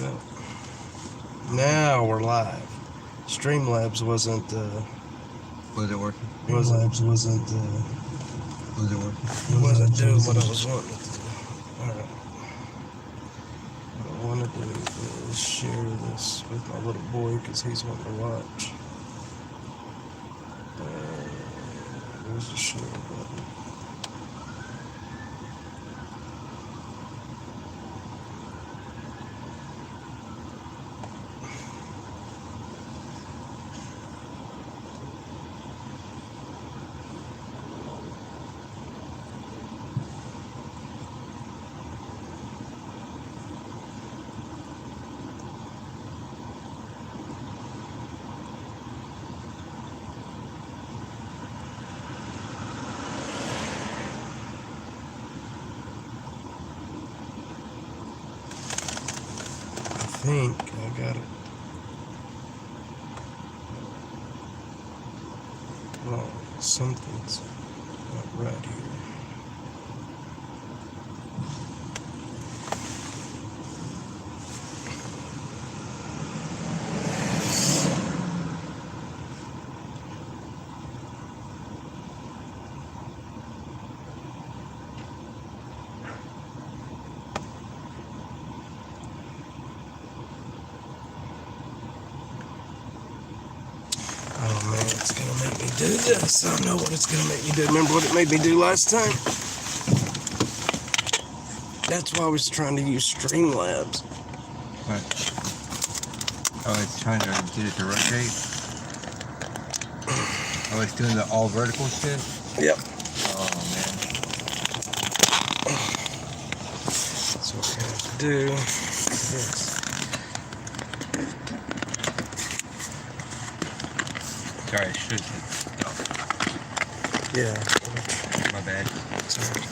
Well, now we're live. Streamlabs wasn't Was it working? Streamlabs wasn't Was it working? wasn't doing what I was wanting it to do. Alright. What I want to do is share this with my little boy because he's wanting to watch. There's the share button. I think I got it. Well, something's not right here. Oh man, it's gonna make me do this. I know what it's gonna make me do. Remember what it made me do last time? That's why I was trying to use Streamlabs. What? I was trying to get it to rotate. I was doing the all vertical shit. Yep. Oh man. That's what we have to do. Yes. Sorry, I should. Yeah. My bad. Sorry.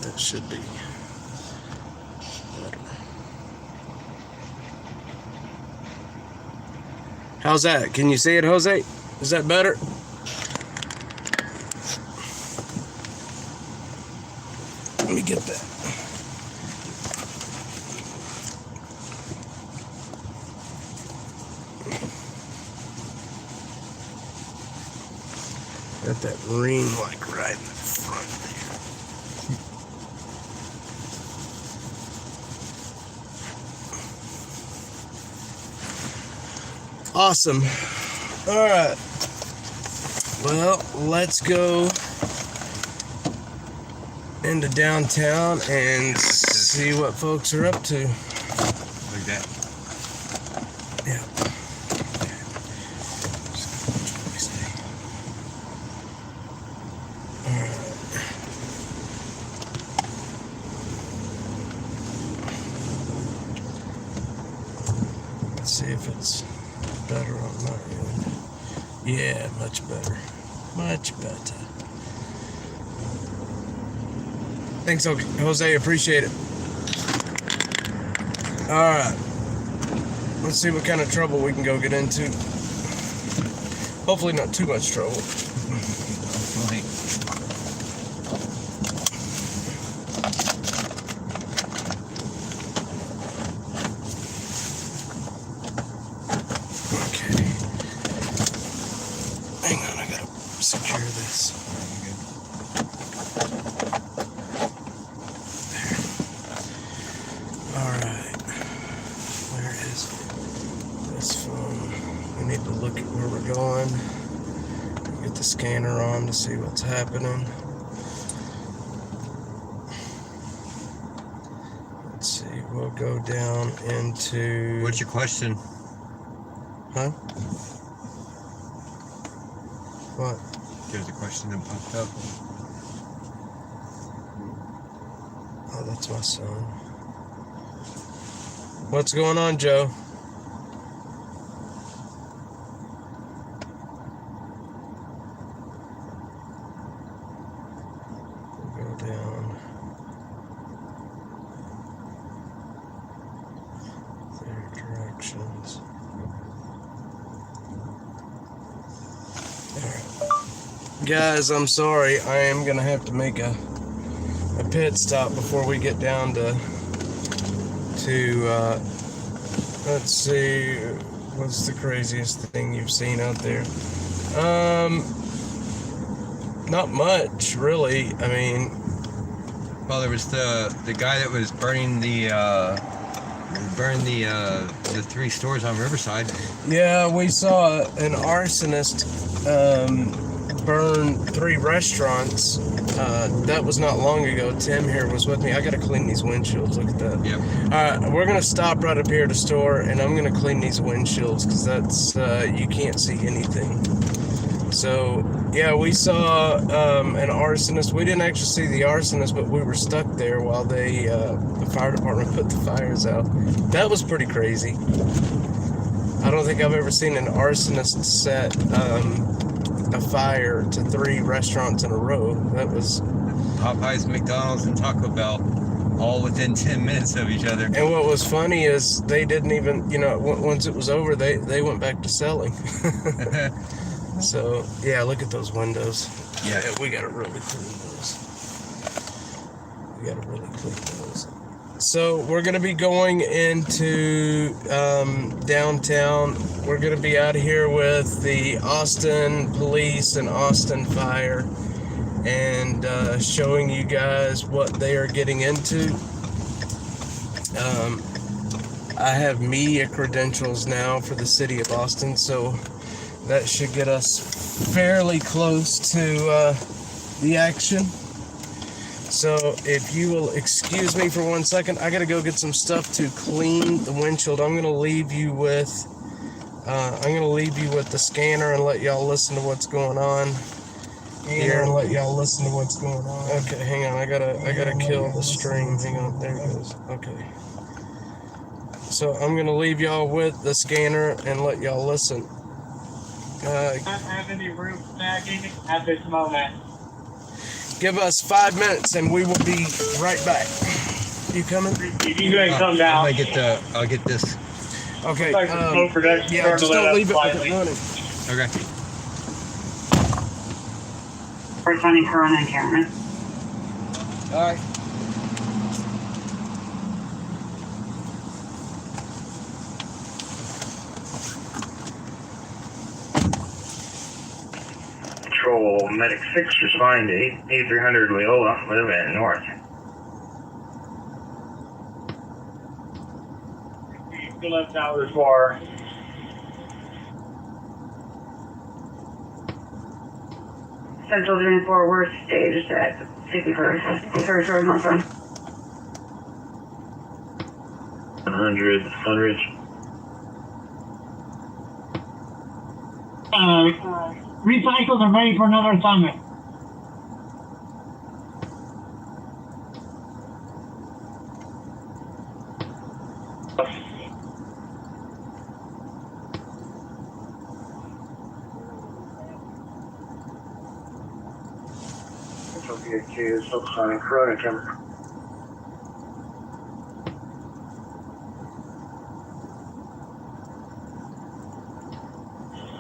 That should be better. How's that? Can you see it, Jose? Is that better? Let me get that. Got that ring like right in the front there. Awesome. All right. Well, let's go into downtown and see what folks are up to. Like that. Yeah. Let's see if it's better on my end. Yeah, much better. Much better. Thanks, Jose. Appreciate it. All right. Let's see what kind of trouble we can go get into. Hopefully not too much trouble. Hopefully. Okay. Hang on, I gotta secure this. Alright. Where is this phone? We need to look at where we're going. Get the scanner on to see what's happening. Let's see, we'll go down into... What's your question? Huh? What? There's a question that popped up. Oh, that's my son. What's going on, Joe? We'll go down. Their directions. Guys, I'm sorry. I am gonna have to make a pit stop before we get down to let's see, what's the craziest thing you've seen out there? Not much, really. I mean, Well, there was the guy that was burning the 3 stores on Riverside. yeah, we saw an arsonist burn 3 restaurants. That was not long ago. Tim here was with me. I gotta clean these windshields. Look at that. Yep. Alright, we're gonna stop right up here at the store, and I'm gonna clean these windshields because that's you can't see anything. So yeah, we saw an arsonist. We didn't actually see the arsonist, but we were stuck there while the fire department put the fires out. That was pretty crazy. I don't think I've ever seen an arsonist set a fire to 3 restaurants in a row. That was Popeyes, McDonald's, and Taco Bell, all within 10 minutes of each other. And what was funny is they didn't even, once it was over, they went back to selling. So, yeah, look at those windows. Yeah. We gotta really clean those. So, we're gonna be going into downtown. We're gonna be out here with the Austin Police and Austin Fire and showing you guys what they are getting into. I have media credentials now for the city of Austin, so that should get us fairly close to the action. So if you will excuse me for 1 second, I gotta go get some stuff to clean the windshield. I'm gonna leave you with the scanner and let y'all listen to what's going on here. Okay, hang on. I gotta kill the stream. Hang on. There it goes. Okay. So I'm gonna leave y'all with the scanner and let y'all listen. Not have any room snagging at this moment. Give us 5 minutes and we will be right back. You coming? You guys come down. I'll get this. Okay. Like the smoke production Yeah, just starting to don't leave it let with up it running. Okay. Responding Corona camera. All right. Control Medic 6 responding to 8300 Leola, Living North. The left out as far. Central Division 4 worst stage at 51st. Territory North Front. 100, Sunridge. Recycled and ready for another assignment. Central PHQ, focus on Corona camera.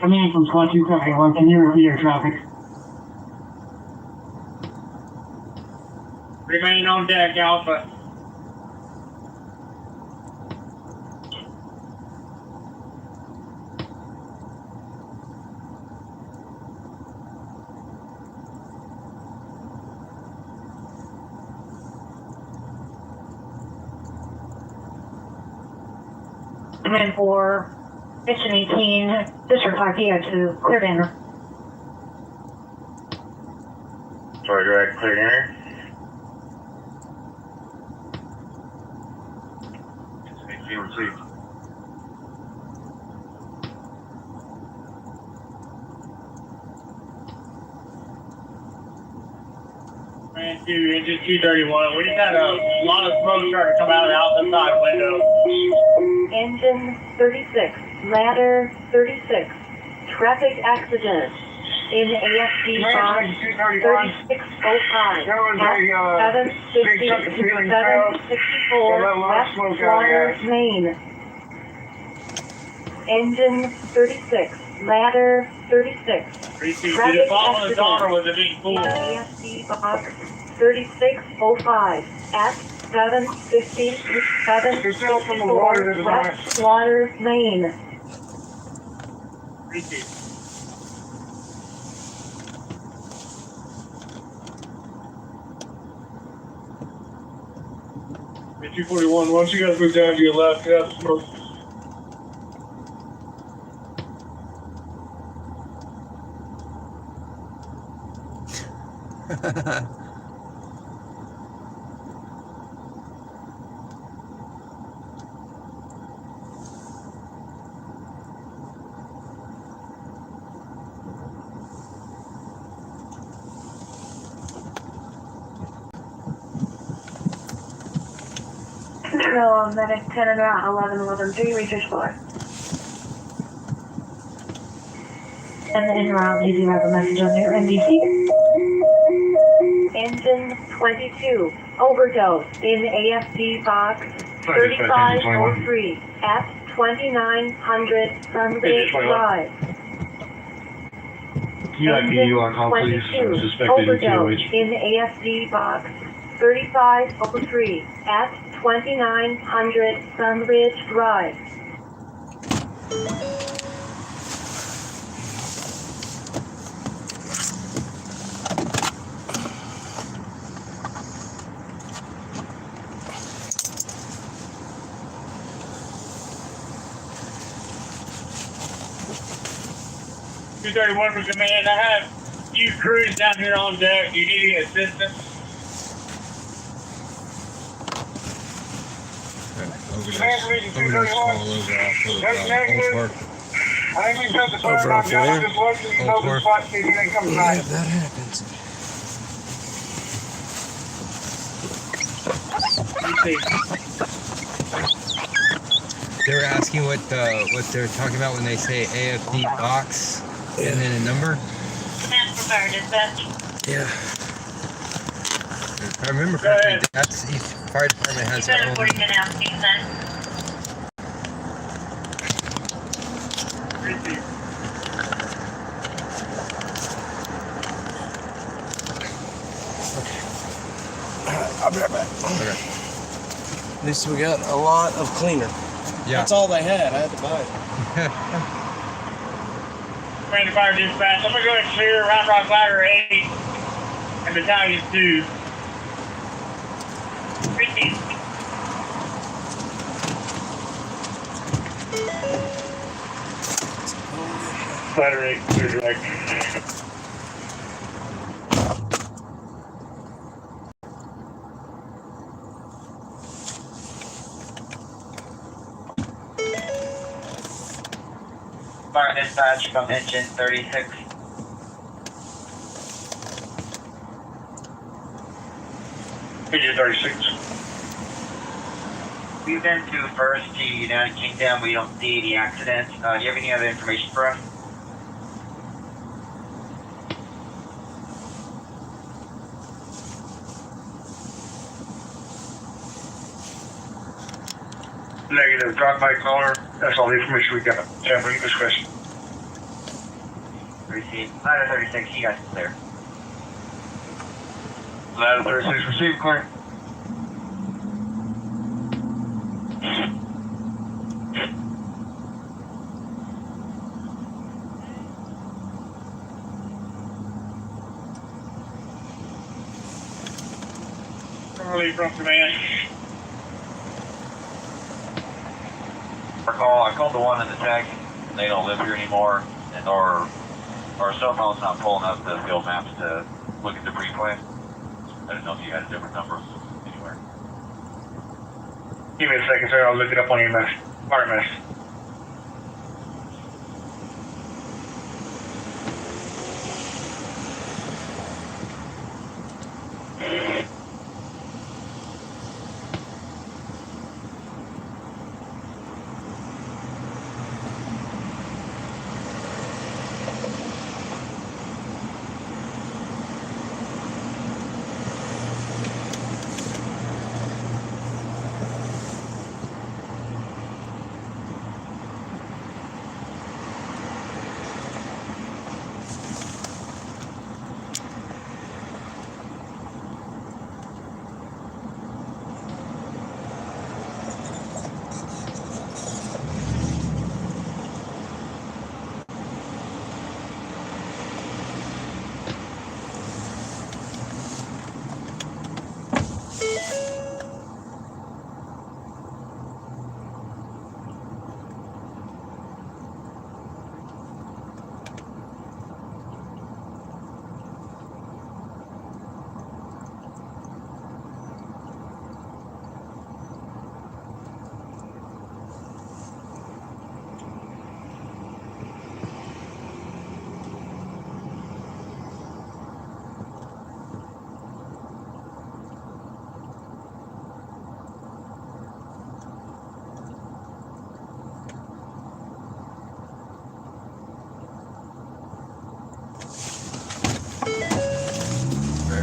Coming in from Squad 271, can you review your traffic? Remain on deck, Alpha. Command 4, Mission 18, District Hockey to clear banner. Sorry, direct, clear enter. Received. Command 2, engine 231. We just had a lot of smoke starting to come out of the outside window. Engine 36, ladder 36, traffic accident in AFC 5, 3605, at 750, 764, West Water, Maine. Engine 36, Ladder 36. 32. Did Traffic it fall on its accident. own or was it being pulled? AFC box 3605 at 750 754 West Water Lane. 32. Hey, 241, once you guys move down to your left, get out the smoke. Control medic 10 and route 1113 research floor. And en route, you do have a message on your NDC. Engine 22, overdose in AFC box 3503 at 2900 Sunday Drive. UIPU on call, please. 22, Suspected overdose ETOH. in AFC box 3503 at 2900 Sunridge Drive. Two 231 for command. I have few crews down here on deck. Do you need any assistance? Overdose call over off of Old Park. I think we got the Over off where? just looked and Old Park. spot see anything comes Yeah, by. that happens. They were asking what they're talking about when they say AFD box and then a number. Yeah. If I remember correctly, that's each fire department has their own. I'll be right back. Okay. At least we got a lot of cleaner. Yeah. That's all they had. I had to buy it. Brandon Fire Dispatch. I'm going to go ahead and clear Round Rock Ladder 8 and Battalion 2. 50. Ladder 8, clear direct. Fire dispatch from engine 36. Engine 36. We've been to first to United Kingdom. We don't see any accidents. Do you have any other information for us? Negative. Drop by caller. That's all the information we got. Tampering discretion. Received. Ladder 36, you guys are clear. Ladder 36 received, clear. Relief from command. I called the one in the tech. They don't live here anymore, and our cell phone's not pulling up the field maps to look at the replay. I didn't know if you had a different number anywhere. Give me a second, sir. I'll look it up on EMS. RMS.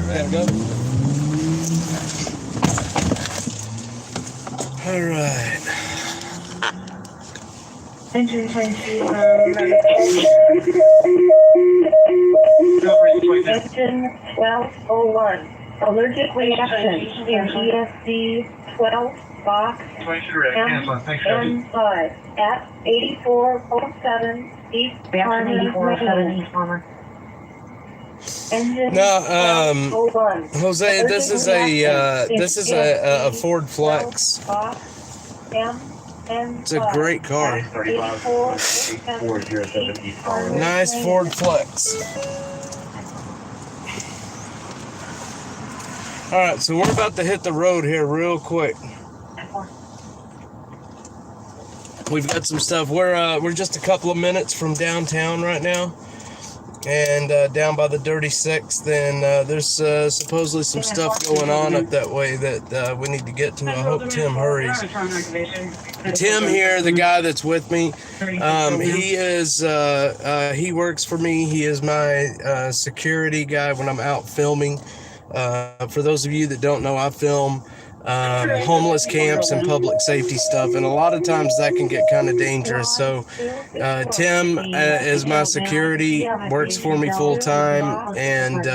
man. Go. All right. Engine 20, Engine 1201. Allergic reaction in ESD 12 box M5 at 8407 East Farmer. 8407 East Farmer. Engine Now, 1201. Jose, this is a Ford Flex. Box M. It's a great car. 8407 East Farmer. Nice Ford Flex. All right, so we're about to hit the road here real quick. We've got some stuff. We're just a couple of minutes from downtown right now, and down by the Dirty Sixth. And there's supposedly some stuff going on up that way that we need to get to. I hope Tim hurries. Tim here, the guy that's with me, he works for me. He is my security guy when I'm out filming. For those of you that don't know, I film homeless camps and public safety stuff, and a lot of times that can get kind of dangerous. So Tim is my security, works for me full time, and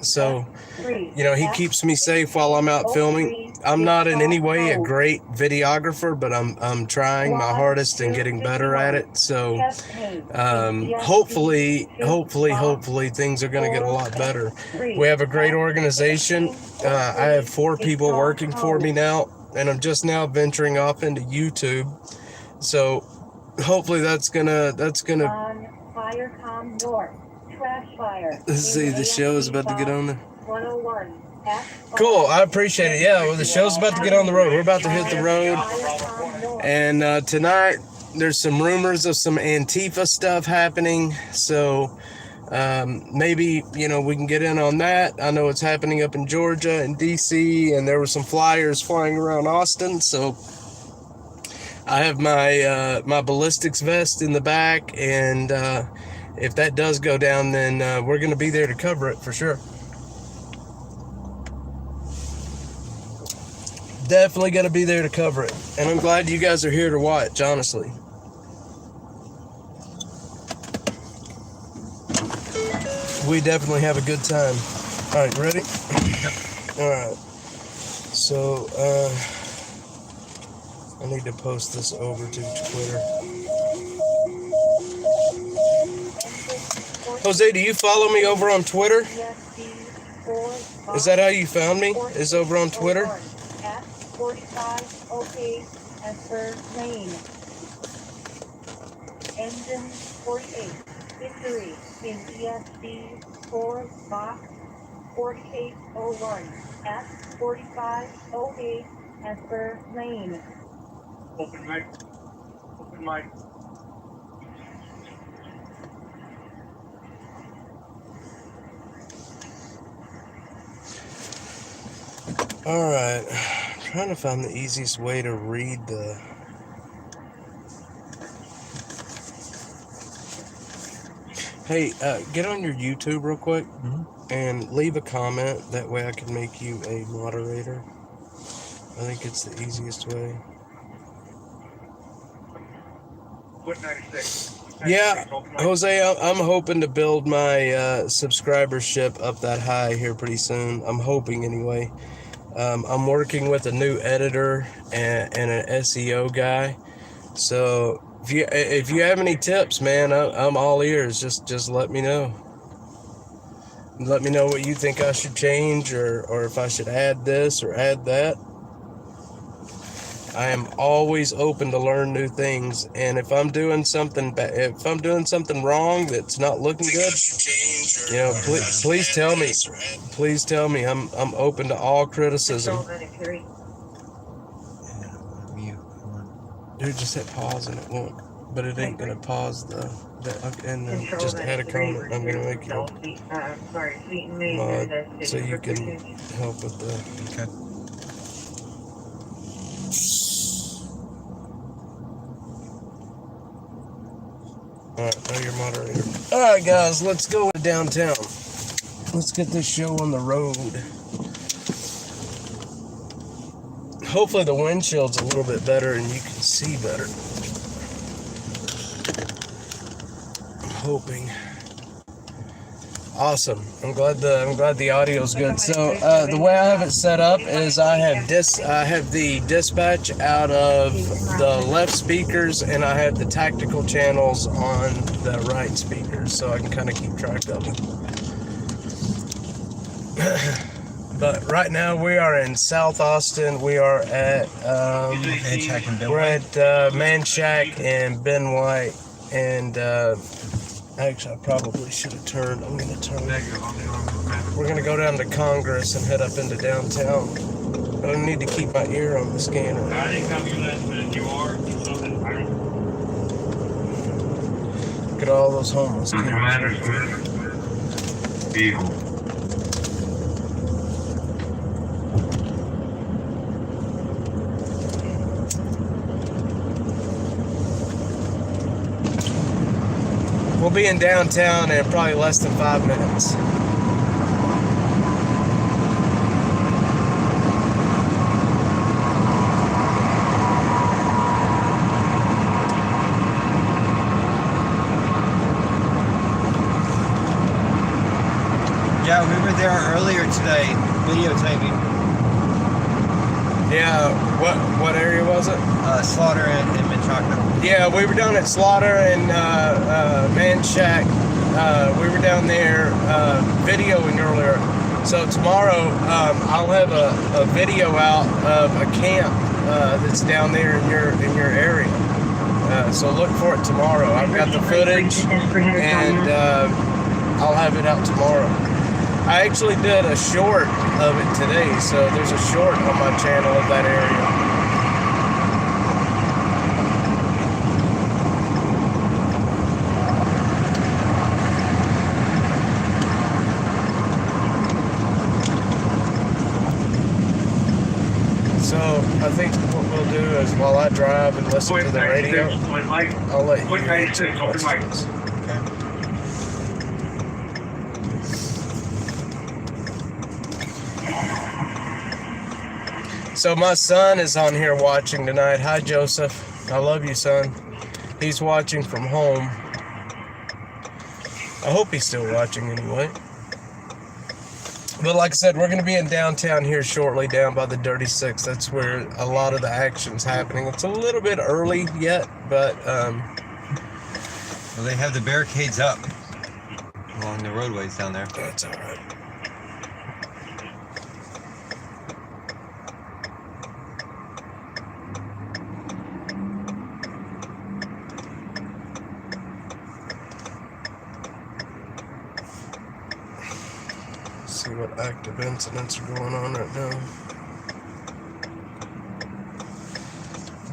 so he keeps me safe while I'm out filming. I'm not in any way a great videographer, but I'm trying my hardest and getting better at it. So hopefully things are going to get a lot better. We have a great organization. I have 4 people working for me now, and I'm just now venturing off into YouTube. So hopefully that's gonna Firecom North, trash fire. Let's see, the show is about to get on there. 101. Cool, I appreciate it. Yeah, well, the show's about to get on the road. We're about to hit the road. And tonight, there's some rumors of some Antifa stuff happening. So maybe, we can get in on that. I know it's happening up in Georgia and DC, and there were some flyers flying around Austin. So I have my ballistics vest in the back. And if that does go down, then we're going to be there to cover it for sure. Definitely going to be there to cover it. And I'm glad you guys are here to watch, honestly. We definitely have a good time. All right, ready? All right. So, I need to post this over to Twitter. Jose, do you follow me over on Twitter? Is that how you found me? Is over on Twitter? 45 OK Esper Lane. Engine 48 Victory in ESD 4 box 4801 at 45 OK Esper Lane. Open mic. Open mic. All right. Trying to find the easiest way to read the Hey, get on your YouTube real quick and leave a comment. That way I can make you a moderator. I think it's the easiest way. What 96? Yeah, Jose, I'm hoping to build my subscribership up that high here pretty soon. I'm hoping anyway. I'm working with a new editor and an SEO guy. So if you have any tips, man, I'm all ears. Just let me know. Let me know what you think I should change or if I should add this or add that. I am always open to learn new things, and if I'm doing something wrong that's not looking good, please tell me. Please tell me. I'm open to all criticism. Dude, just hit pause and it won't, but it ain't gonna pause and then just add a comment. I'm gonna make you a mod so you can help with that. Okay. Alright, now you're moderator. Alright guys, let's go to downtown. Let's get this show on the road. Hopefully the windshield's a little bit better and you can see better. I'm hoping. Awesome. I'm glad the audio's good. So the way I have it set up is I have the dispatch out of the left speakers and I have the tactical channels on the right speakers, so I can kind of keep track of them. But right now we are in South Austin. We are at Man Shack and Ben White, and actually I probably should have turned. I'm gonna turn. We're gonna go down to Congress and head up into downtown. But I need to keep my ear on the scanner. Look at all those homeless kids. Vehicle. We'll be in downtown in probably less than 5 minutes. Yeah, we were there earlier today, videotaping. Yeah, what area was it? Slaughter and Menchaca. Yeah, we were down at Slaughter and Man Shack. We were down there videoing earlier. So tomorrow I'll have a video out of a camp that's down there in your area. So look for it tomorrow. I've got the footage and I'll have it out tomorrow. I actually did a short of it today, so there's a short on my channel of that area. So I think what we'll do is while I drive and listen to the radio, I'll let you answer questions. So my son is on here watching tonight. Hi, Joseph. I love you, son. He's watching from home. I hope he's still watching anyway. But like I said, we're going to be in downtown here shortly, down by the Dirty Six. That's where a lot of the action's happening. It's a little bit early yet, but... Well, they have the barricades up along the roadways down there. That's all right. See what active incidents are going on right now.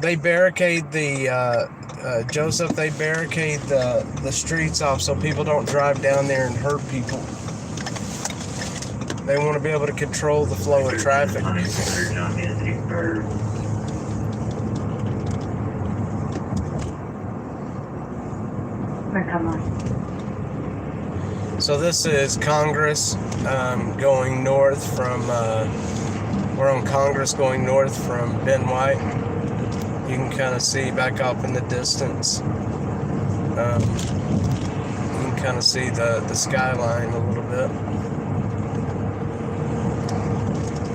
They barricade the Joseph. They barricade the streets off so people don't drive down there and hurt people. They want to be able to control the flow of traffic. Come on. So this is Congress going north from, we're on Congress going north from Ben White. You can kind of see back up in the distance. You can kind of see the skyline a little bit.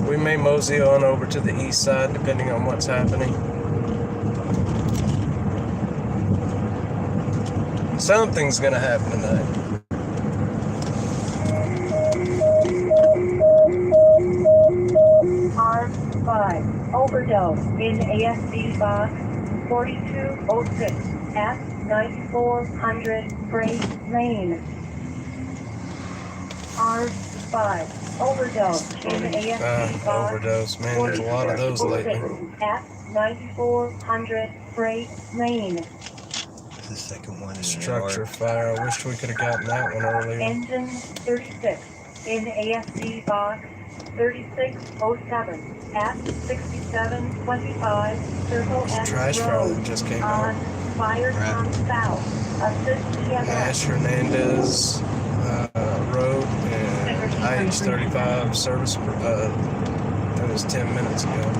We may mosey on over to the east side depending on what's happening. Something's gonna happen tonight. R5 overdose in ASD box 4206 at 9400 Great Lane. R5 overdose in ASD box Overdose, man, there's a lot of those lately. At 9400 Great Lane. The second one in Structure fire. I wish we could have gotten that one earlier. Engine 36 in ASD box 3607 at 6725 Circle S Trash fire Road that just came on out. Firetown South. Assist EMS. Ash Hernandez Road and IH-35 service. That was 10 minutes ago.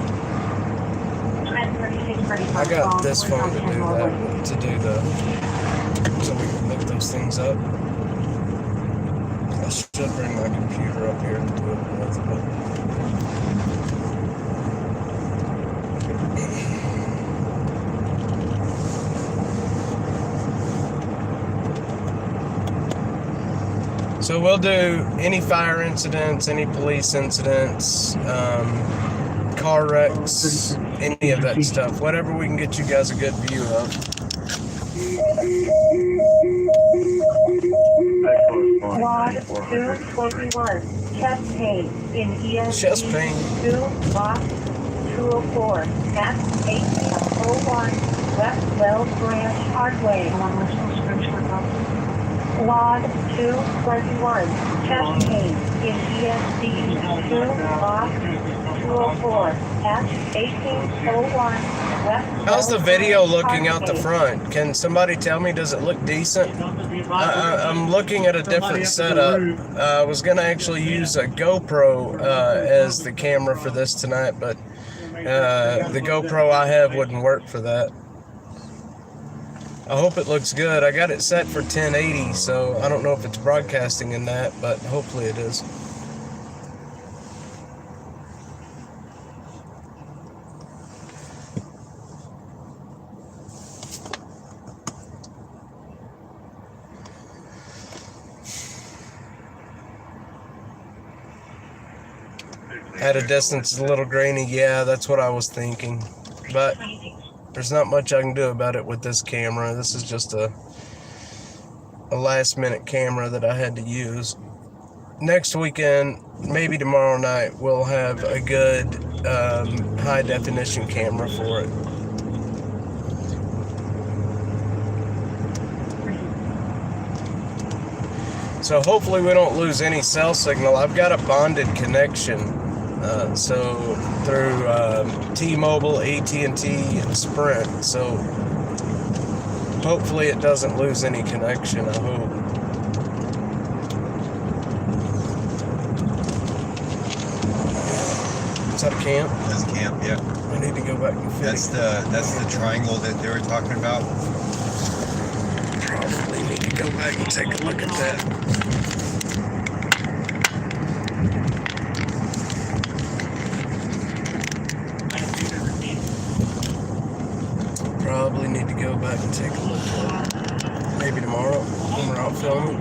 I got this phone to do that, so we can look those things up. I should bring my computer up here to do it with, So we'll do any fire incidents, any police incidents, car wrecks, any of that stuff. Whatever we can get you guys a good view of. Squad 221, chest pain in ESP Chest pain. 2, box 204, at 1801, West Wells Branch Hardway. Squad 221, chest pain in ESP 2, box 204, at 1801, West How's the Wells video Branch looking out the Hardway. front? Can somebody tell me, does it look decent? I'm looking at a different setup. I was going to actually use a GoPro as the camera for this tonight, but the GoPro I have wouldn't work for that. I hope it looks good. I got it set for 1080, so I don't know if it's broadcasting in that, but hopefully it is. At a distance, it's a little grainy. Yeah, that's what I was thinking. But there's not much I can do about it with this camera. This is just a last-minute camera that I had to use. Next weekend, maybe tomorrow night, we'll have a good high-definition camera for it. So hopefully we don't lose any cell signal. I've got a bonded connection. So through T-Mobile, AT&T, and Sprint. So hopefully it doesn't lose any connection, I hope. Is that a camp? That's camp, yeah. I need to go back and fix That's the triangle that they were talking about. Probably need to go back and take a look at that. Probably need to go back and take a look at it. Maybe tomorrow when we're out filming.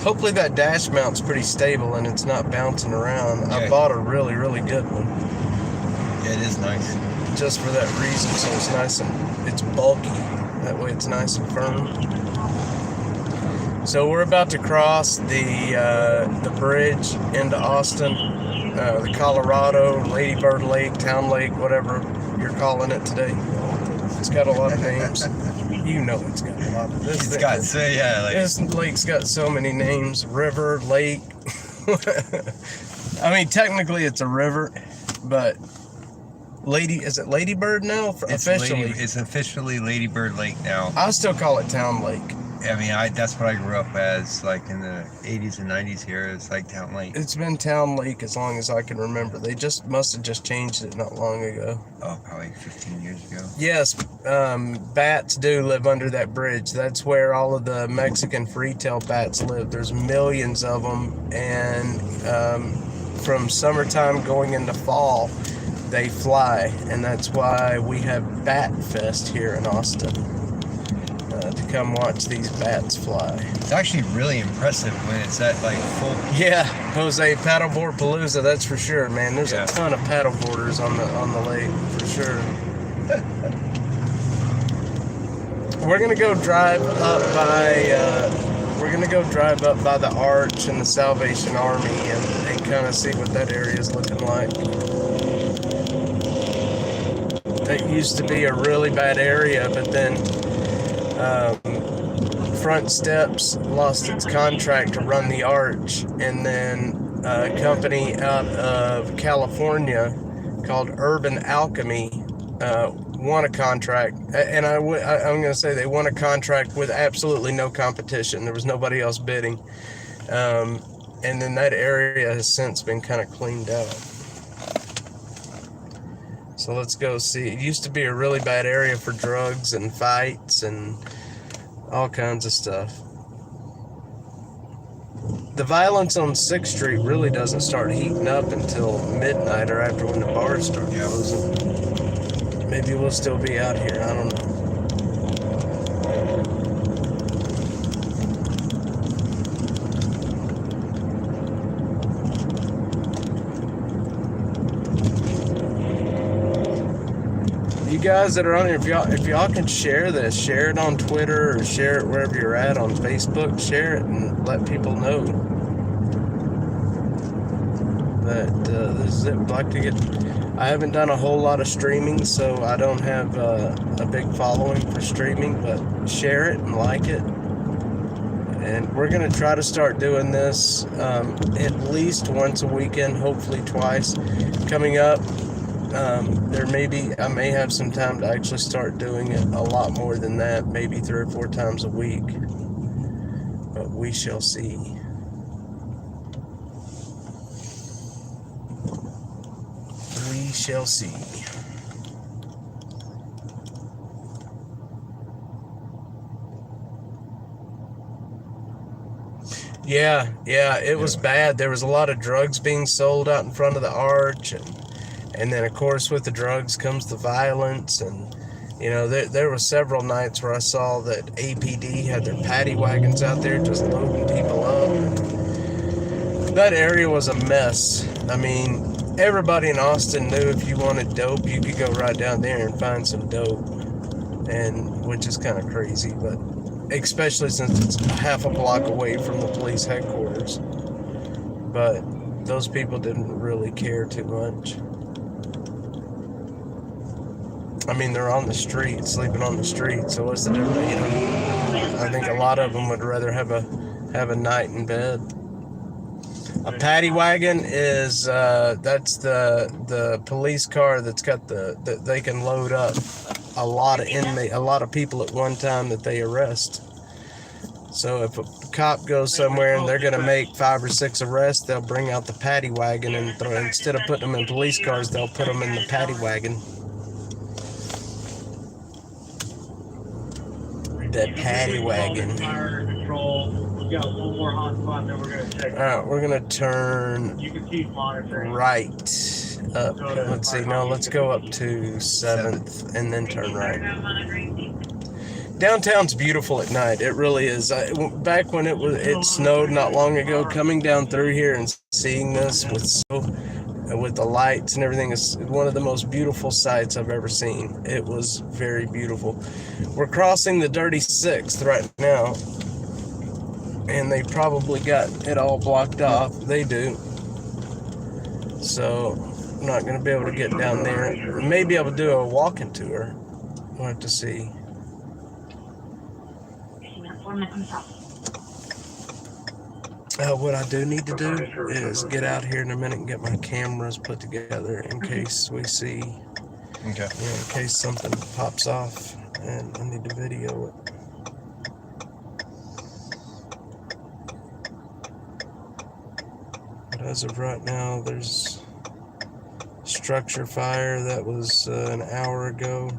Hopefully that dash mount's pretty stable and it's not bouncing around. I bought a really, really good one. Yeah, it is nice. Just for that reason, so it's nice and it's bulky. That way it's nice and firm. So we're about to cross the bridge into Austin, the Colorado, Lady Bird Lake, Town Lake, whatever you're calling it today. It's got a lot of names. You know it's got a lot of this. It's got, so yeah, like, This lake's got so many names. River, lake. I mean, technically it's a river, but is it Lady Bird now? Officially. it's officially Lady Bird Lake now. I still call it Town Lake. I mean, that's what I grew up as, like in the 80s and 90s here. It's like Town Lake. It's been Town Lake as long as I can remember. They must have just changed it not long ago. Oh, probably 15 years ago. Yes, bats do live under that bridge. That's where all of the Mexican free-tail bats live. There's millions of them, and from summertime going into fall, they fly, and that's why we have Bat Fest here in Austin. To come watch these bats fly. It's actually really impressive when it's at like full. Yeah, Jose, paddleboard palooza, that's for sure, man. There's Yeah. a ton of paddleboarders on the lake, for sure. we're gonna go drive up by the Arch and the Salvation Army and kind of see what that area is looking like. That used to be a really bad area, but then Front Steps lost its contract to run the Arch, and then a company out of California called Urban Alchemy won a contract, and I'm going to say they won a contract with absolutely no competition. There was nobody else bidding, and then that area has since been kind of cleaned out. So let's go see. It used to be a really bad area for drugs and fights and all kinds of stuff. The violence on 6th Street really doesn't start heating up until midnight or after when the bars start closing. Maybe we'll still be out here. I don't know. You guys that are on here, if y'all can share this, share it on Twitter or share it wherever you're at on Facebook, share it and let people know that this is it. We'd like to get. I haven't done a whole lot of streaming, so I don't have a big following for streaming, but share it and like it. And we're going to try to start doing this at least once a weekend, hopefully twice. Coming up, I may have some time to actually start doing it a lot more than that, maybe 3 or 4 times a week. But we shall see. We shall see. Yeah, it was bad. There was a lot of drugs being sold out in front of the Arch, and then of course with the drugs comes the violence, and you know there were several nights where I saw that APD had their paddy wagons out there just loading people up. That area was a mess. I mean, everybody in Austin knew if you wanted dope, you could go right down there and find some dope, and which is kind of crazy, but especially since it's half a block away from the police headquarters. But those people didn't really care too much. I mean, they're on the street, sleeping on the street, so what's the difference? You know, I think a lot of them would rather have a night in bed. A paddy wagon is that's the police car that's got that they can load up a lot of people at one time that they arrest. So if a cop goes somewhere and they're gonna make 5 or 6 arrests, they'll bring out the paddy wagon and instead of putting them in police cars, they'll put them in the paddy wagon. The paddy wagon. We got one more hot spot that we're gonna check. All right, we're gonna turn You can keep monitoring. right up. Let's see. No, let's go up to 7th and then turn right. Downtown's beautiful at night. It really is. Back when it snowed not long ago, coming down through here and seeing this with the lights and everything is one of the most beautiful sights I've ever seen. It was very beautiful. We're crossing the Dirty Sixth right now, and they probably got it all blocked off. They do. So I'm not going to be able to get down there. Maybe able to do a walking tour. We'll have to see. What I do need to do is get out here in a minute and get my cameras put together in case we see, Okay. in case something pops off and I need to video it. But as of right now, there's structure fire that was an hour ago.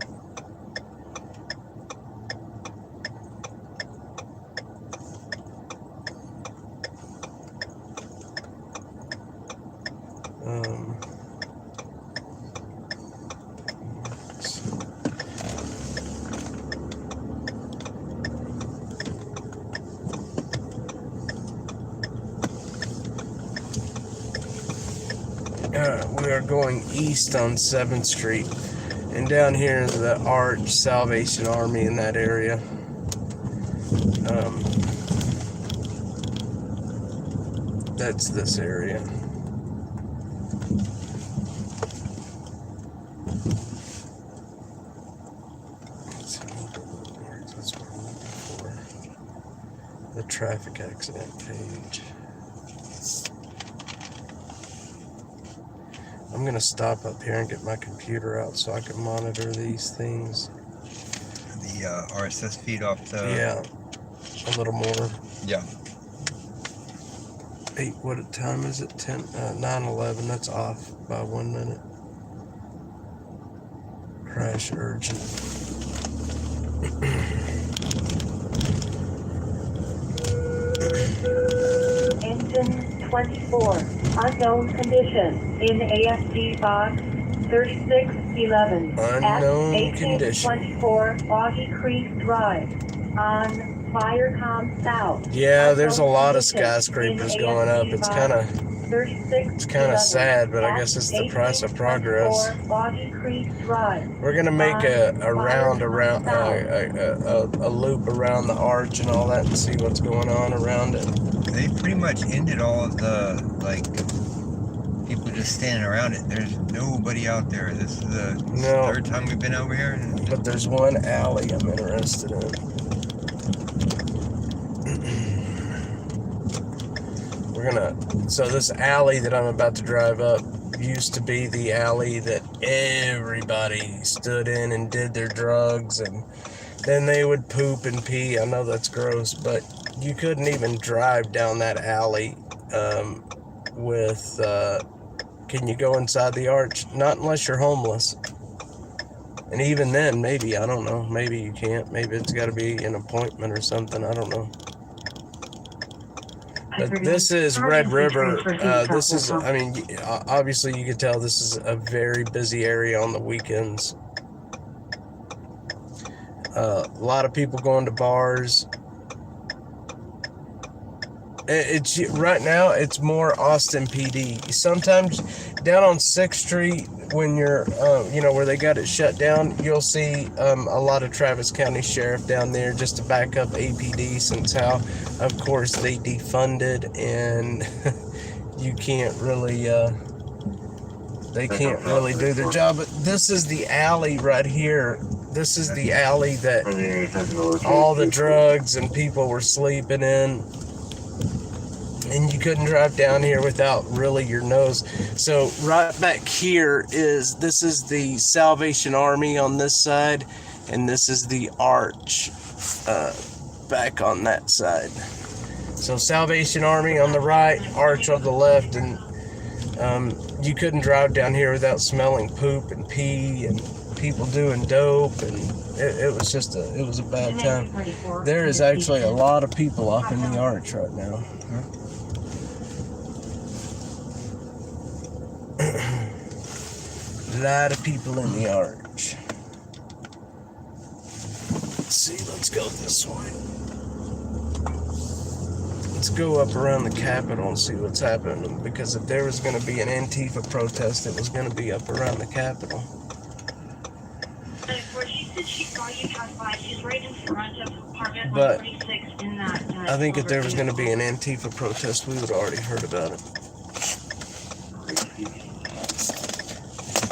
We are going east on 7th Street, And down here, the Arch Salvation Army in that area. That's this area. That's what I'm looking for. The traffic accident page. I'm gonna stop up here and get my computer out so I can monitor these things. The RSS feed off the. Yeah, a little more. Yeah. 8, what time is it? 9:11. That's off by 1 minute. Crash urgent. Engine 24, unknown condition in AFD box 3611 Unknown at condition. 1824 Boggy Creek Drive on Firecom South. Yeah, there's a lot of Unknown condition skyscrapers in going up. AFD It's box kind of 3611 sad, but I at guess it's the price of progress. 1824 Boggy Creek Drive. We're gonna make a round around a loop around the arch and all that, and see what's going on around it. They pretty much ended all of the people just standing around it. There's nobody out there. This is the third time we've been over here. But there's one alley I'm interested in. So this alley that I'm about to drive up used to be the alley that everybody stood in and did their drugs, and then they would poop and pee. I know that's gross, but you couldn't even drive down that alley can you go inside the arch? Not unless you're homeless. And even then, maybe, I don't know, maybe you can't. Maybe it's got to be an appointment or something, I don't know. But this is Red River. This is, I mean, obviously you could tell this is a very busy area on the weekends. A lot of people going to bars. It's right now, it's more Austin PD. Sometimes down on 6th Street, when you're, where they got it shut down, you'll see a lot of Travis County Sheriff down there just to back up APD, since how, of course, they defunded and you can't really, they can't really do their job. But this is the alley right here. This is the alley that all the drugs and people were sleeping in. And you couldn't drive down here without really your nose. So right back here this is the Salvation Army on this side, and this is the Arch back on that side. So Salvation Army on the right, Arch on the left, and you couldn't drive down here without smelling poop and pee and people doing dope, and it was just it was a bad time. There is actually a lot of people up in the Arch right now. A lot of people in the Arch. Let's see, let's go this way. Let's go up around the Capitol and see what's happening, because if there was going to be an Antifa protest, it was going to be up around the Capitol. She said she saw you pass by. She's right in front of apartment But 126 in that. I think if there was going to be an Antifa protest, we would have already heard about it.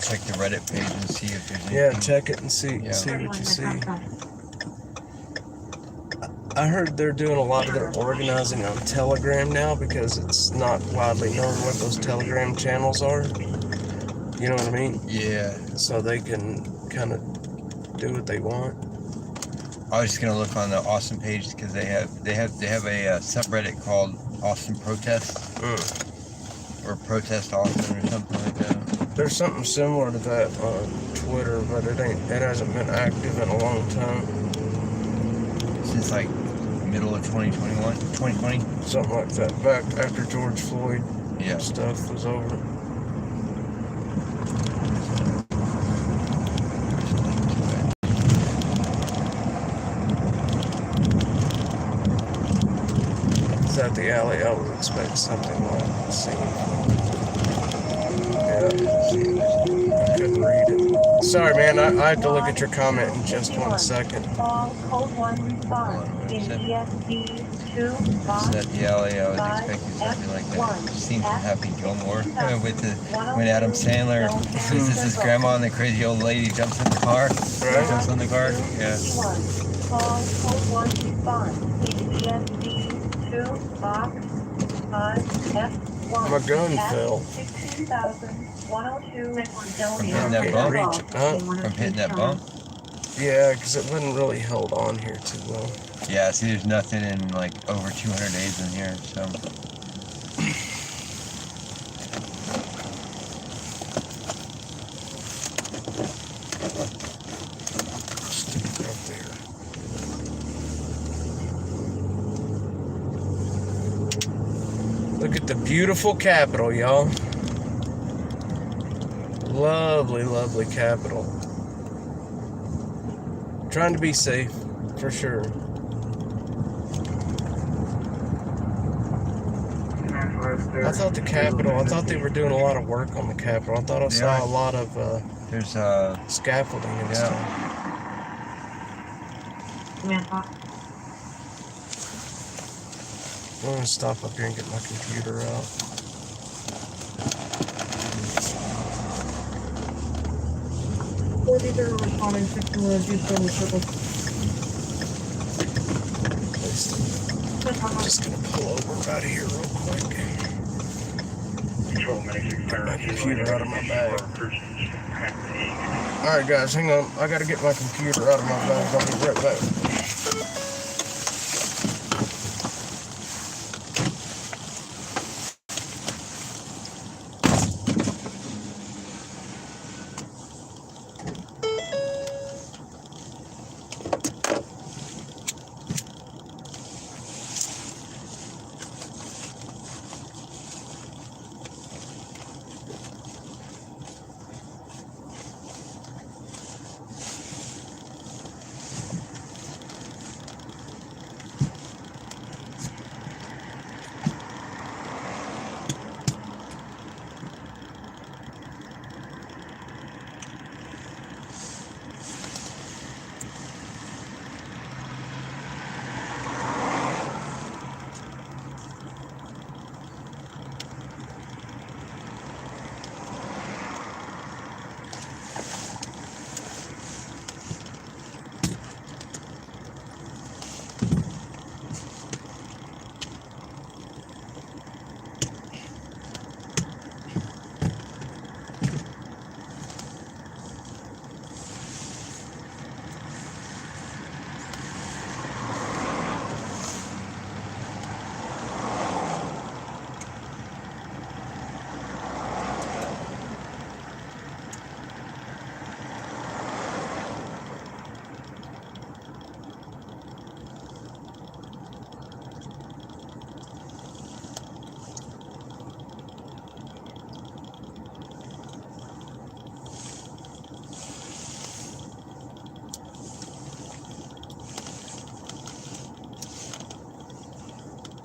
Check the Reddit page and see if there's anything. Yeah, check it and see what you see. I heard they're doing a lot of their organizing on Telegram now, because it's not widely known what those Telegram channels are. You know what I mean? Yeah. So they can kind of do what they want. I was just gonna look on the Austin page, because they have a subreddit called Austin Protest or Protest Austin or something like that. There's something similar to that on Twitter, but it hasn't been active in a long time. Since like middle of 2020. Something like that. Back after George Floyd stuff was over. Is that the alley? I would expect something like the same. Yeah, I couldn't read it. Sorry, man. I have to look at your comment in just 1 second. All code 1 response in ESD 2 box Set the alley. I was expecting something like that. Seen from Happy Gilmore with the when Adam Sandler visits his grandma and the crazy old lady jumps in the car. Right. Jumps in the car. Yeah. All code 1 response in ESD 2 box F1. My gun fell. 16,102 From hitting that bump. Huh? From hitting that bump. Yeah, because it wasn't really held on here too well. Yeah. See, there's nothing in like over 200 days in here. So. Stick it right there. Look at the beautiful Capitol, y'all. Lovely, lovely Capitol. Trying to be safe, for sure. I thought the Capitol, I thought they were doing a lot of work on the Capitol. I thought I saw a lot of There's scaffolding and yeah. stuff. I'm gonna stop up here and get my computer out. I'm just gonna pull over right here real quick. Control medic 6 My computer out of my bag. Alright guys, hang on. I gotta get my computer out of my bag. I'll be right back.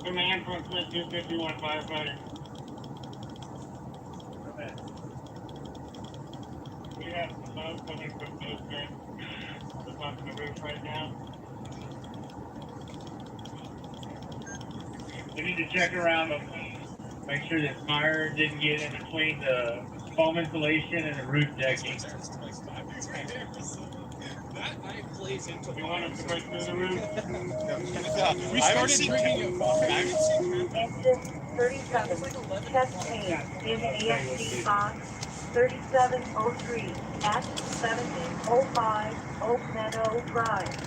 Command from Smith 251 firefighter. We have some smoke coming from Coast That's on the roof right now. We need to check around them. Make sure that fire didn't get in between the foam insulation and the roof decking. You want us to break through the roof? We started drinking Engine 37, chest pain in ASD box 3703 at 1705 Oak Meadow Drive.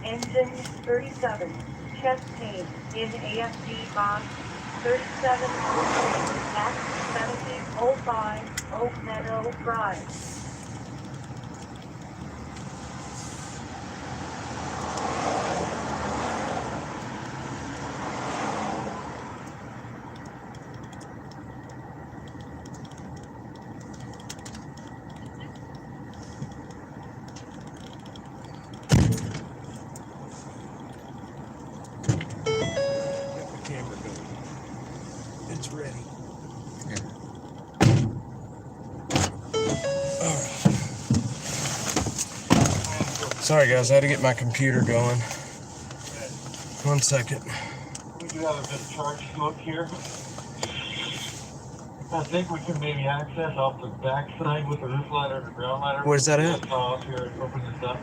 Engine 37, chest pain in ASD box 3703 at 1705 Oak Meadow Drive. Camera going. It's ready. Yeah. Sorry guys, I had to get my computer going. 1 second. We do have a bit of charge slope here. I think we can maybe access off the back side with the roof ladder and the ground ladder. Where's that at? Just off here and open this up.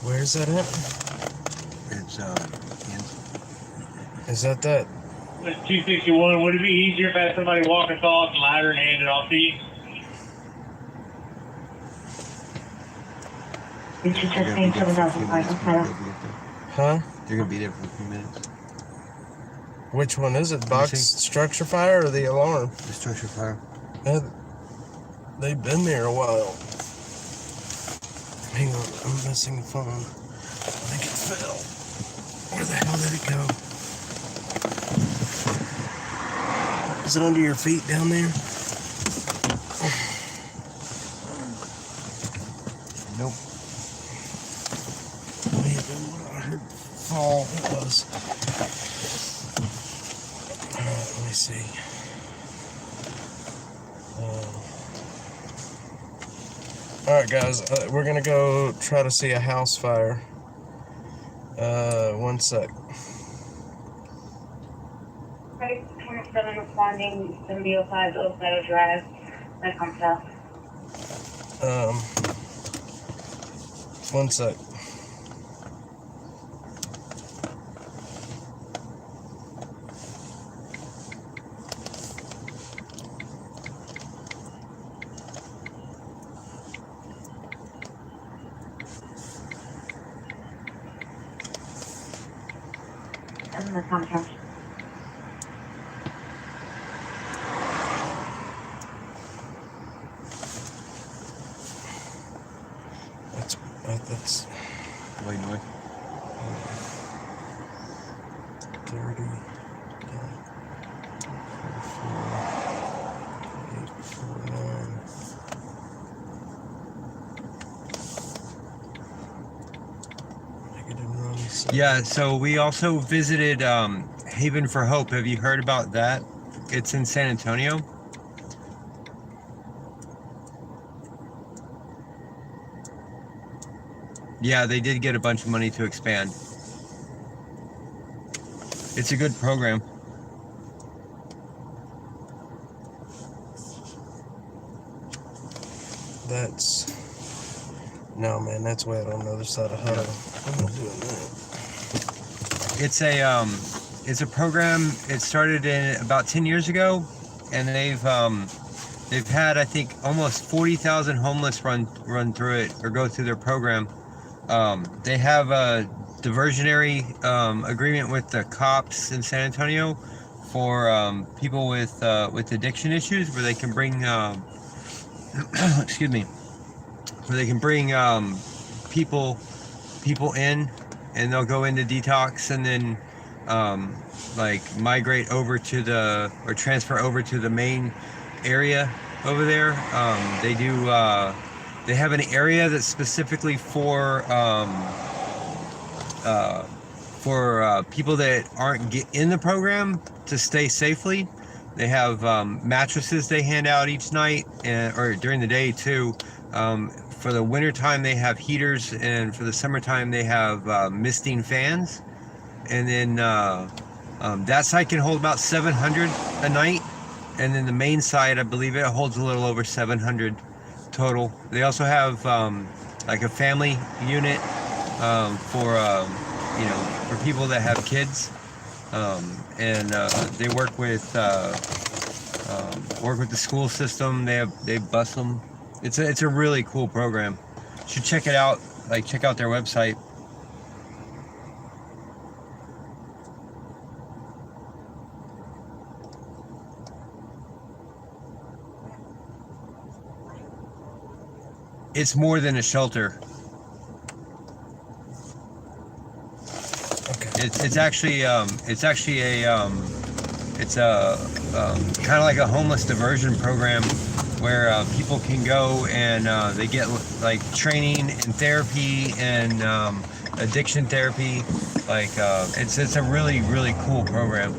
Where's that at? It's Is that that? It's 261. Would it be easier if I had somebody walk us off the ladder and hand it off to you? It's just paying 7,500. Huh? They're gonna be there for a few minutes. Which one is it? me Box see. structure fire or the alarm? The structure fire. They've been there a while. Hang on, I'm missing the phone. I think it fell. Where the hell did it go? Is it under your feet down there? Nope. Maybe what I heard fall was. Let me see. Alright guys, we're gonna go try to see a house fire. 1 sec. Right, 27 responding, 705 Oak Meadow Drive, that comes out. 1 sec. And the contract. That's Wait, no. 30. 44, 849. Negative 97. Yeah, so we also visited Haven for Hope. Have you heard about that? It's in San Antonio. Yeah, they did get a bunch of money to expand. It's a good program. That's no man. That's way out on the other side of Hutto. I'm not doing that. It's a program. It started in about 10 years ago, and they've had, I think, almost 40,000 homeless run through it or go through their program. They have a diversionary agreement with the cops in San Antonio for people with addiction issues, where they can bring excuse me, where they can bring people in, and they'll go into detox and then like migrate over to or transfer over to the main area over there. They have an area that's specifically for people that aren't in the program to stay safely. They have mattresses they hand out each night, or during the day too. For the winter time, they have heaters, and for the summertime, they have misting fans. And then that side can hold about 700 a night, and then the main side, I believe it holds a little over 700 total. They also have like a family unit for people that have kids, and they work with the school system. They bus them. It's a really cool program. You should check it out. Like, check out their website. It's more than a shelter. Okay. It's actually a kind of like a homeless diversion program where people can go and they get like training and therapy and addiction therapy. Like it's a really cool program.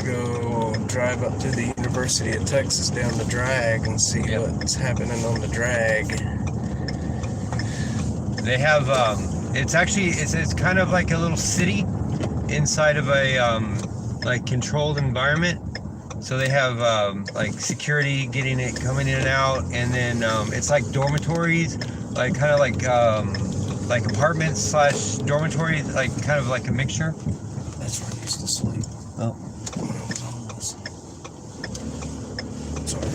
go drive up to the University of Texas down the drag and see what's happening on the drag. They have it's kind of like a little city inside of a like controlled environment. So they have like security getting it coming in and out, and then it's like dormitories, like kind of like apartments slash dormitories, like kind of like a mixture. That's where I used to sleep. Oh. When I was homeless. Sorry.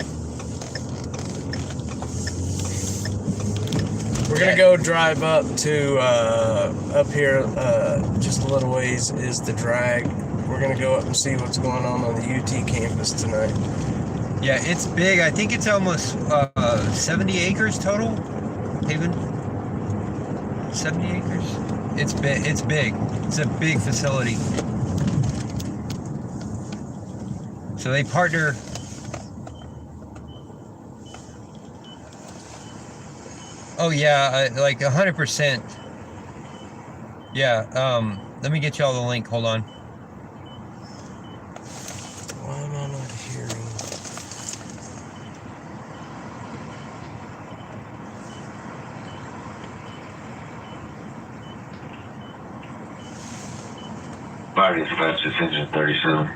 We're gonna go drive up to up here just a little ways is the drag. We're gonna go up and see what's going on the UT campus tonight. Yeah, it's big. I think it's almost 70 acres total, Haven. 70 acres. It's big. It's big. It's a big facility. So they partner. Oh yeah, like 100%. Yeah. Let me get y'all the link. Hold on. Why am I not hearing? Fire dispatch, it's engine 37.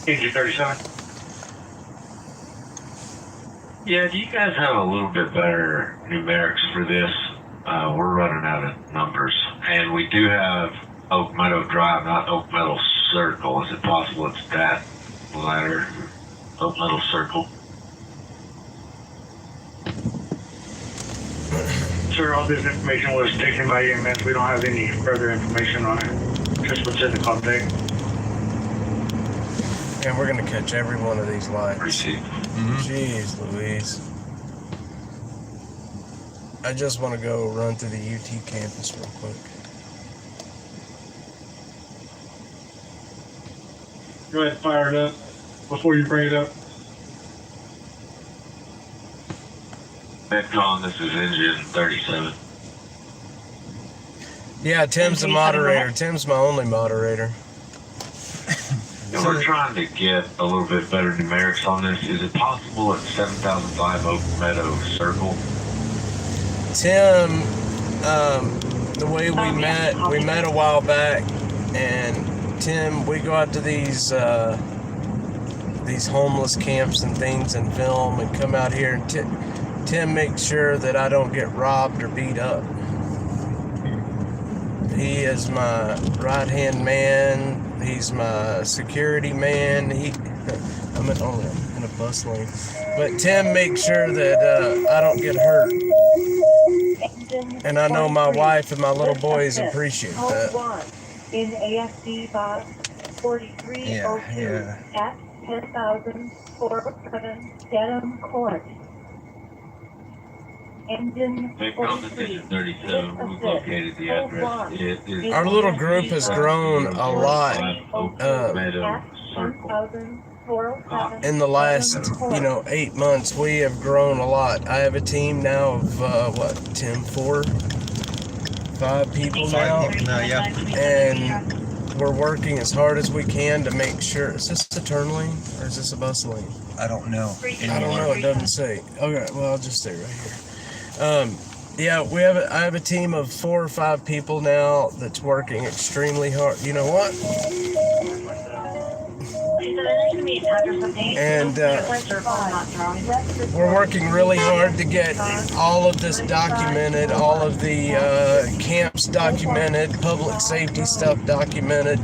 Engine 37. Yeah, do you guys have a little bit better numerics for this? We're running out of numbers. And we do have Oak Meadow Drive, not Oak Meadow Circle. Is it possible it's that ladder? Oak Meadow Circle? Sir, all this information was taken by EMS. We don't have any further information on it. Just what's in the contact. And we're gonna catch every one of these lights. Receive. Jeez Louise. I just want to go run through the UT campus real quick. Go ahead, fire it up before you bring it up. Metcon, this is engine 37. Yeah, Tim's the moderator. Tim's my only moderator. And we're trying to get a little bit better numerics on this. Is it possible at 7005 Oak Meadow Circle? Tim, the way we met a while back, and Tim, we go out to these homeless camps and things and film and come out here, and Tim makes sure that I don't get robbed or beat up. He is my right-hand man. He's my security man. I'm in a bus lane. But Tim makes sure that I don't get hurt. And I know my wife and my little boys appreciate that. In AFD box 4302 at 10,407 Dedham Court. Engine Metcon, this is 37. We've located the address. It is Our little group has grown a lot Oak Meadow Circle. in the last, 8 months. We have grown a lot. I have a team now of, Tim, 5 people now. Yeah. And we're working as hard as we can to make sure. Is this a turn lane or is this a bus lane? I don't know. I don't know. It doesn't say. Okay, well, I'll just stay right here. Yeah, I have a team of 4 or 5 people now that's working extremely hard. You know what? And we're working really hard to get all of this documented, all of the camps documented, public safety stuff documented.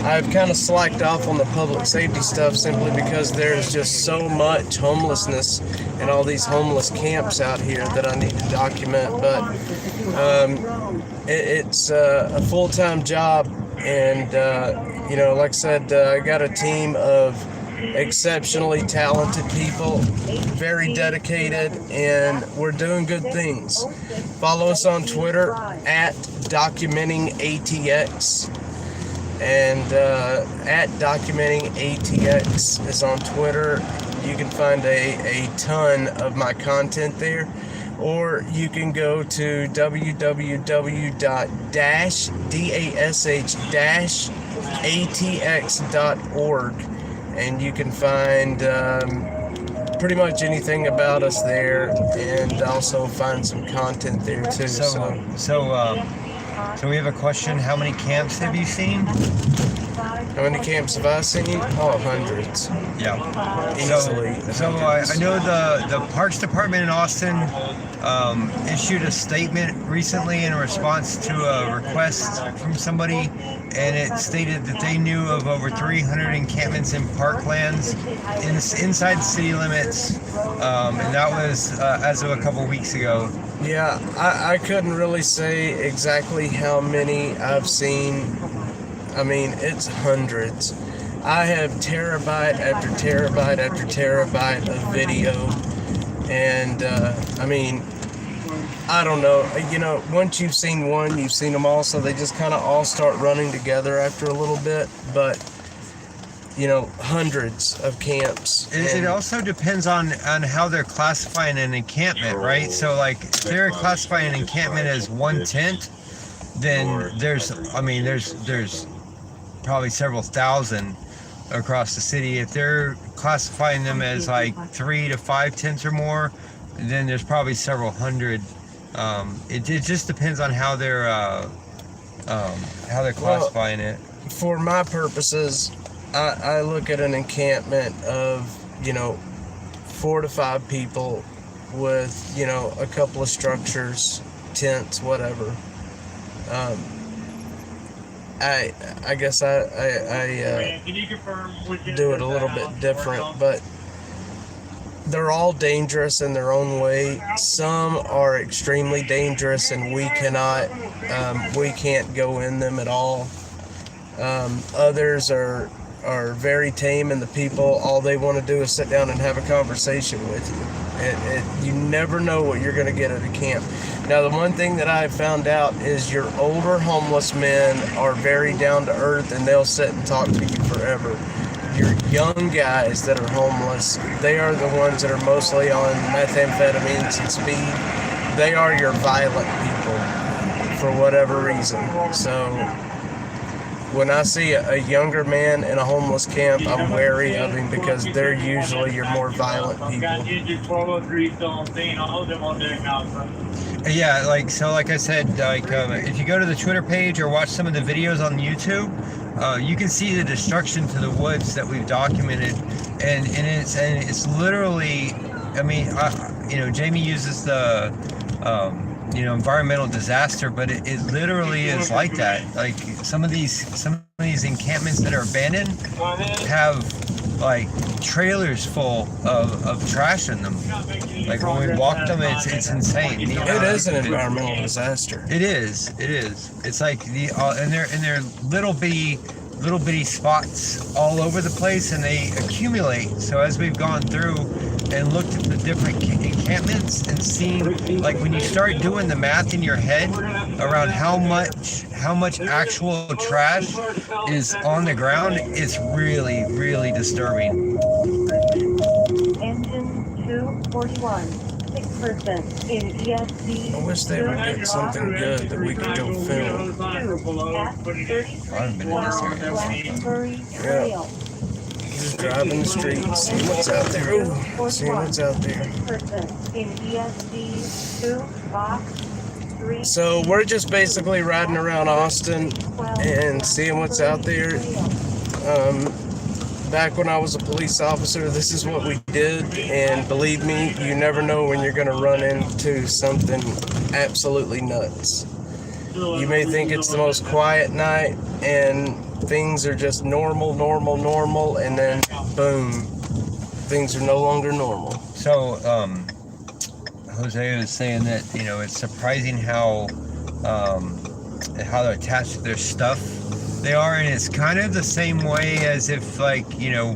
I've kind of slacked off on the public safety stuff simply because there's just so much homelessness and all these homeless camps out here that I need to document. But it's a full-time job, and like I said, I got a team of exceptionally talented people, very dedicated, and we're doing good things. Follow us on Twitter at DocumentingATX. And at DocumentingATX is on Twitter. You can find a ton of my content there. or you can go to www.dash-atx.org, and you can find pretty much anything about us there, and also find some content there too. So we have a question. How many camps have you seen? How many camps have I seen? Oh, hundreds. Yeah. Easily. So I know the Parks Department in Austin issued a statement recently in response to a request from somebody, and it stated that they knew of over 300 encampments in parklands inside the city limits, and that was as of a couple weeks ago. Yeah, I couldn't really say exactly how many I've seen. I mean, it's hundreds. I have terabyte after terabyte after terabyte of video, and I mean, I don't know. You know, once you've seen one, you've seen them all, so they just kind of all start running together after a little bit. But you know, hundreds of camps. It also depends on how they're classifying an encampment, right? So like if they're classifying an encampment as one tent, then there's probably several thousand across the city. If they're classifying them as like 3 to 5 tents or more, then there's probably several hundred. It just depends on how they're classifying it. For my purposes, I look at an encampment of, you know, 4 to 5 people with, you know, a couple of structures, tents, whatever. I guess I Can you confirm which do it a little bit different, but they're all dangerous in their own way. Some are extremely dangerous, and we can't go in them at all. Others are very tame, and the people, all they want to do is sit down and have a conversation with you. You never know what you're going to get at a camp. Now, the one thing that I've found out is your older homeless men are very down to earth, and they'll sit and talk to you forever. Your young guys that are homeless, they are the ones that are mostly on methamphetamines and speed. They are your violent people for whatever reason. So when I see a younger man in a homeless camp, I'm wary of him, because they're usually your more violent people. Yeah, like I said, if you go to the Twitter page or watch some of the videos on YouTube, you can see the destruction to the woods that we've documented, and it's literally, I mean, Jamie uses the environmental disaster, but it literally is like that. Like some of these encampments that are abandoned have like trailers full of trash in them. Like when we walked them, it's insane. It is an environmental disaster. It is. It's like and they're little bitty spots all over the place, and they accumulate. So as we've gone through and looked at the different encampments and seen, like when you start doing the math in your head around how much actual trash is on the ground, it's really, really disturbing. Engine 241, 6% in ESD. I wish they would get something good that we could go film. I've been in this area. Yeah. Just driving the streets, seeing what's out there. Ooh, seeing what's out there. In ESD 2, box 3. So we're just basically riding around Austin and seeing what's out there. Back when I was a police officer, this is what we did, and believe me, you never know when you're going to run into something absolutely nuts. You may think it's the most quiet night, and things are just normal, and then boom, things are no longer normal. So, Jose was saying that, it's surprising how they're attached to their stuff they are, and it's kind of the same way as if, like, and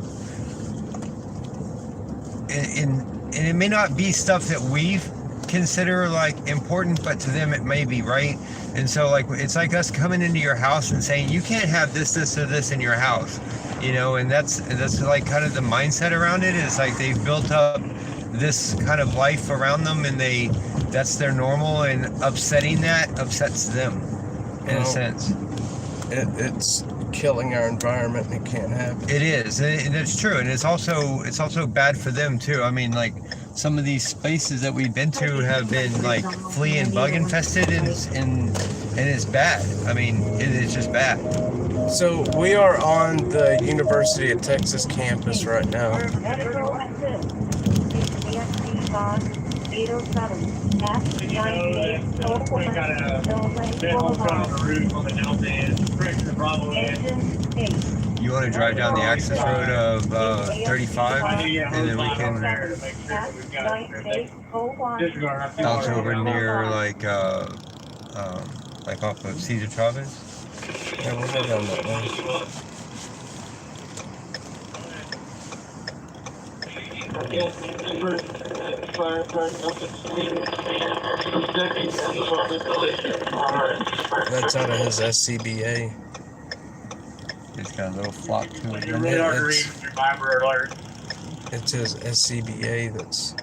it may not be stuff that we consider like important, but to them it may be, right? And so, like, it's like us coming into your house and saying you can't have this or this in your house, and that's like kind of the mindset around it. Is like they've built up this kind of life around them, and they that's their normal, and upsetting that upsets them in Well, a sense. It's killing our environment, and it can't happen. It is, and it's true, and it's also bad for them too. I mean, like some of these spaces that we've been to have been like flea and bug infested, and it's bad. I mean, it's just bad. So we are on the University of Texas campus right now. We got a vehicle on the roof on the Delta is correct the Bravo end. You want to drive down the access road of 35, and then we can there to make sure that we've got it. Disregard. bounce over near like off of Cesar Chavez. Yeah, we'll go down that way. That's out of his SCBA. It's got a little flock to it. Your doesn't it? radar it's- reads your viber alert. It's his SCBA that's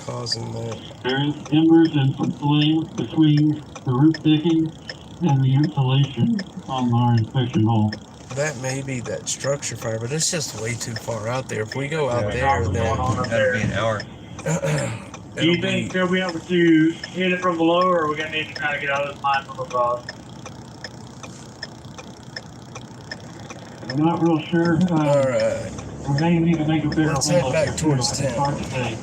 causing that. There is embers and some flame between the roof decking and the insulation on our inspection hole. That may be that structure fire, but it's just way too far out there. If we go out Yeah. there, then That'll be an hour. Do you it'll think be, they'll be able to hit it from below, or are we gonna need to kind of get out of this line from above? I'm not real sure. alright. We may need to make a bigger Let's head hole back up there, towards too. It's town. hard to say.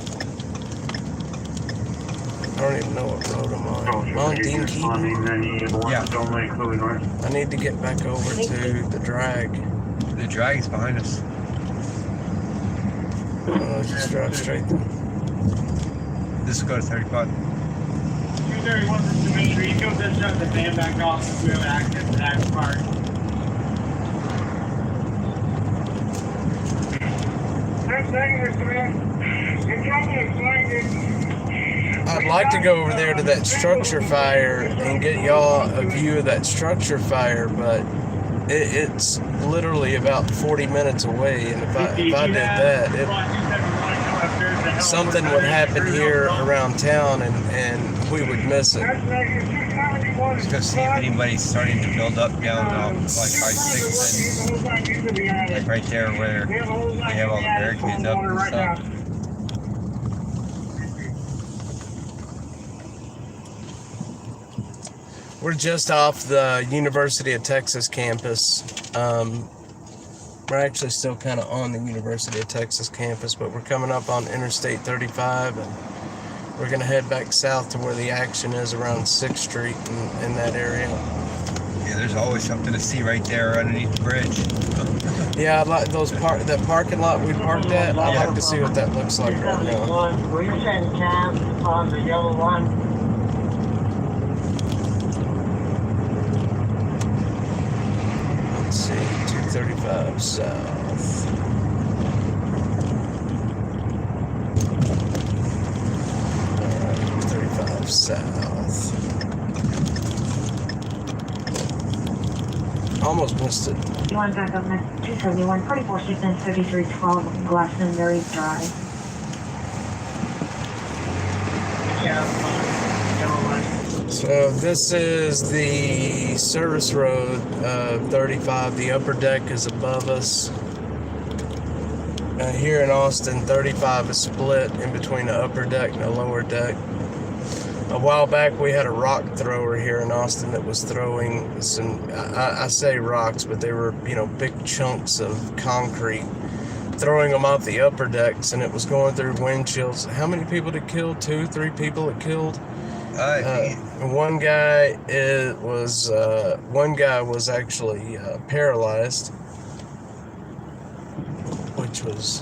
I don't even know what road I'm on. I'm on Dean Keaton. Yeah. Only including north. I need to get back over to the drag. The drag's behind us. Just drive straight then. This will go to 35. 231 from Dimitri, you go this shut the dam back off if we have access to that part. I'd like to go over there to that structure fire and get y'all a view of that structure fire, but it's literally about 40 minutes away, and if I did that, something would happen here around town, and we would miss it. Let's go see if anybody's starting to build up down like I-6 and like right there where they have all the barricades up and stuff. We're just off the University of Texas campus. We're actually still kind of on the University of Texas campus, but we're coming up on Interstate 35, and we're going to head back south to where the action is around 6th Street in that area. Yeah, there's always something to see right there underneath the bridge. Yeah, I'd like that parking lot we parked at. I'd like to see what that looks like right now. Will you send Cam on the yellow one? Let's see, 235 south. Alright, 35 south. Almost missed it. You want back up next 271, 44 Sequence 3312 Glastonbury Drive. So this is the service road 35. The upper deck is above us. Here in Austin, 35 is split in between the upper deck and the lower deck. A while back, we had a rock thrower here in Austin that was throwing some, I say rocks, but they were, big chunks of concrete, throwing them off the upper decks, and it was going through windshields. How many people did it kill? 2, 3 people it killed? One guy was actually paralyzed, which was,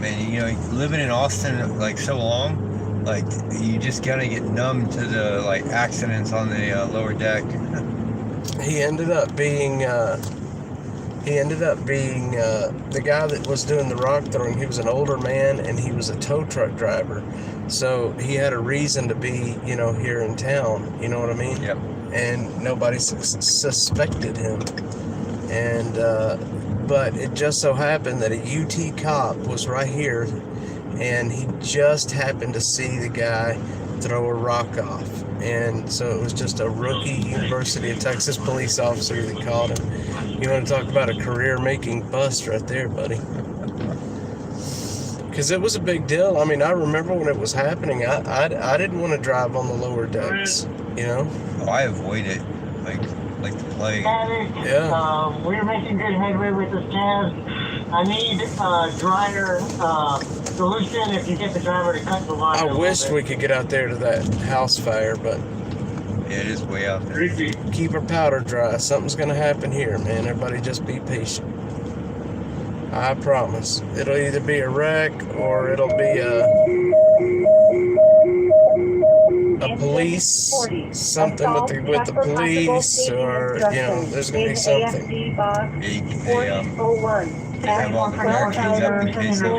Man, living in Austin like so long, like you just gotta get numb to the like accidents on the lower deck. he ended up being the guy that was doing the rock throwing. He was an older man, and he was a tow truck driver, so he had a reason to be here in town, you know what I mean? Yep. And nobody suspected him, and but it just so happened that a UT cop was right here and he just happened to see the guy throw a rock off. And so it was just a rookie University of Texas police officer that caught him. You want to talk about a career-making bust right there, buddy. Because it was a big deal. I mean, I remember when it was happening, I didn't want to drive on the lower decks, you know? Oh, I avoid it like the plague. Yeah. We're making good headway with this task. I need dryer solution if you get the driver to cut the line. I wished we could get out there to that house fire, but Yeah, it is way out there. keep our powder dry. Something's going to happen here, man. Everybody just be patient. I promise. It'll either be a wreck or it'll be a police, something with the police, or, you know, there's going to be something. They have all the barricades up in case of...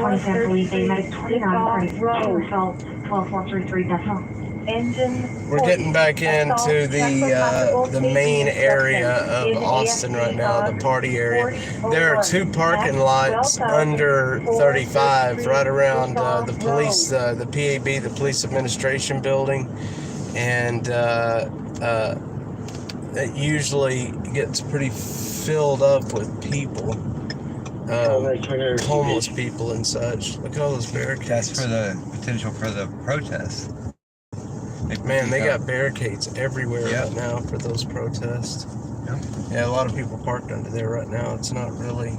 We're getting back into the main area of Austin right now, the party area. There are 2 parking lots under 35 right around the police, the PAB, the Police Administration Building, and it usually gets pretty filled up with people, homeless people and such. Look at all those barricades. That's for the potential for the protest. Man, they got barricades everywhere Yeah. right now for those protests. Yeah. Yeah, a lot of people parked under there right now. It's not really...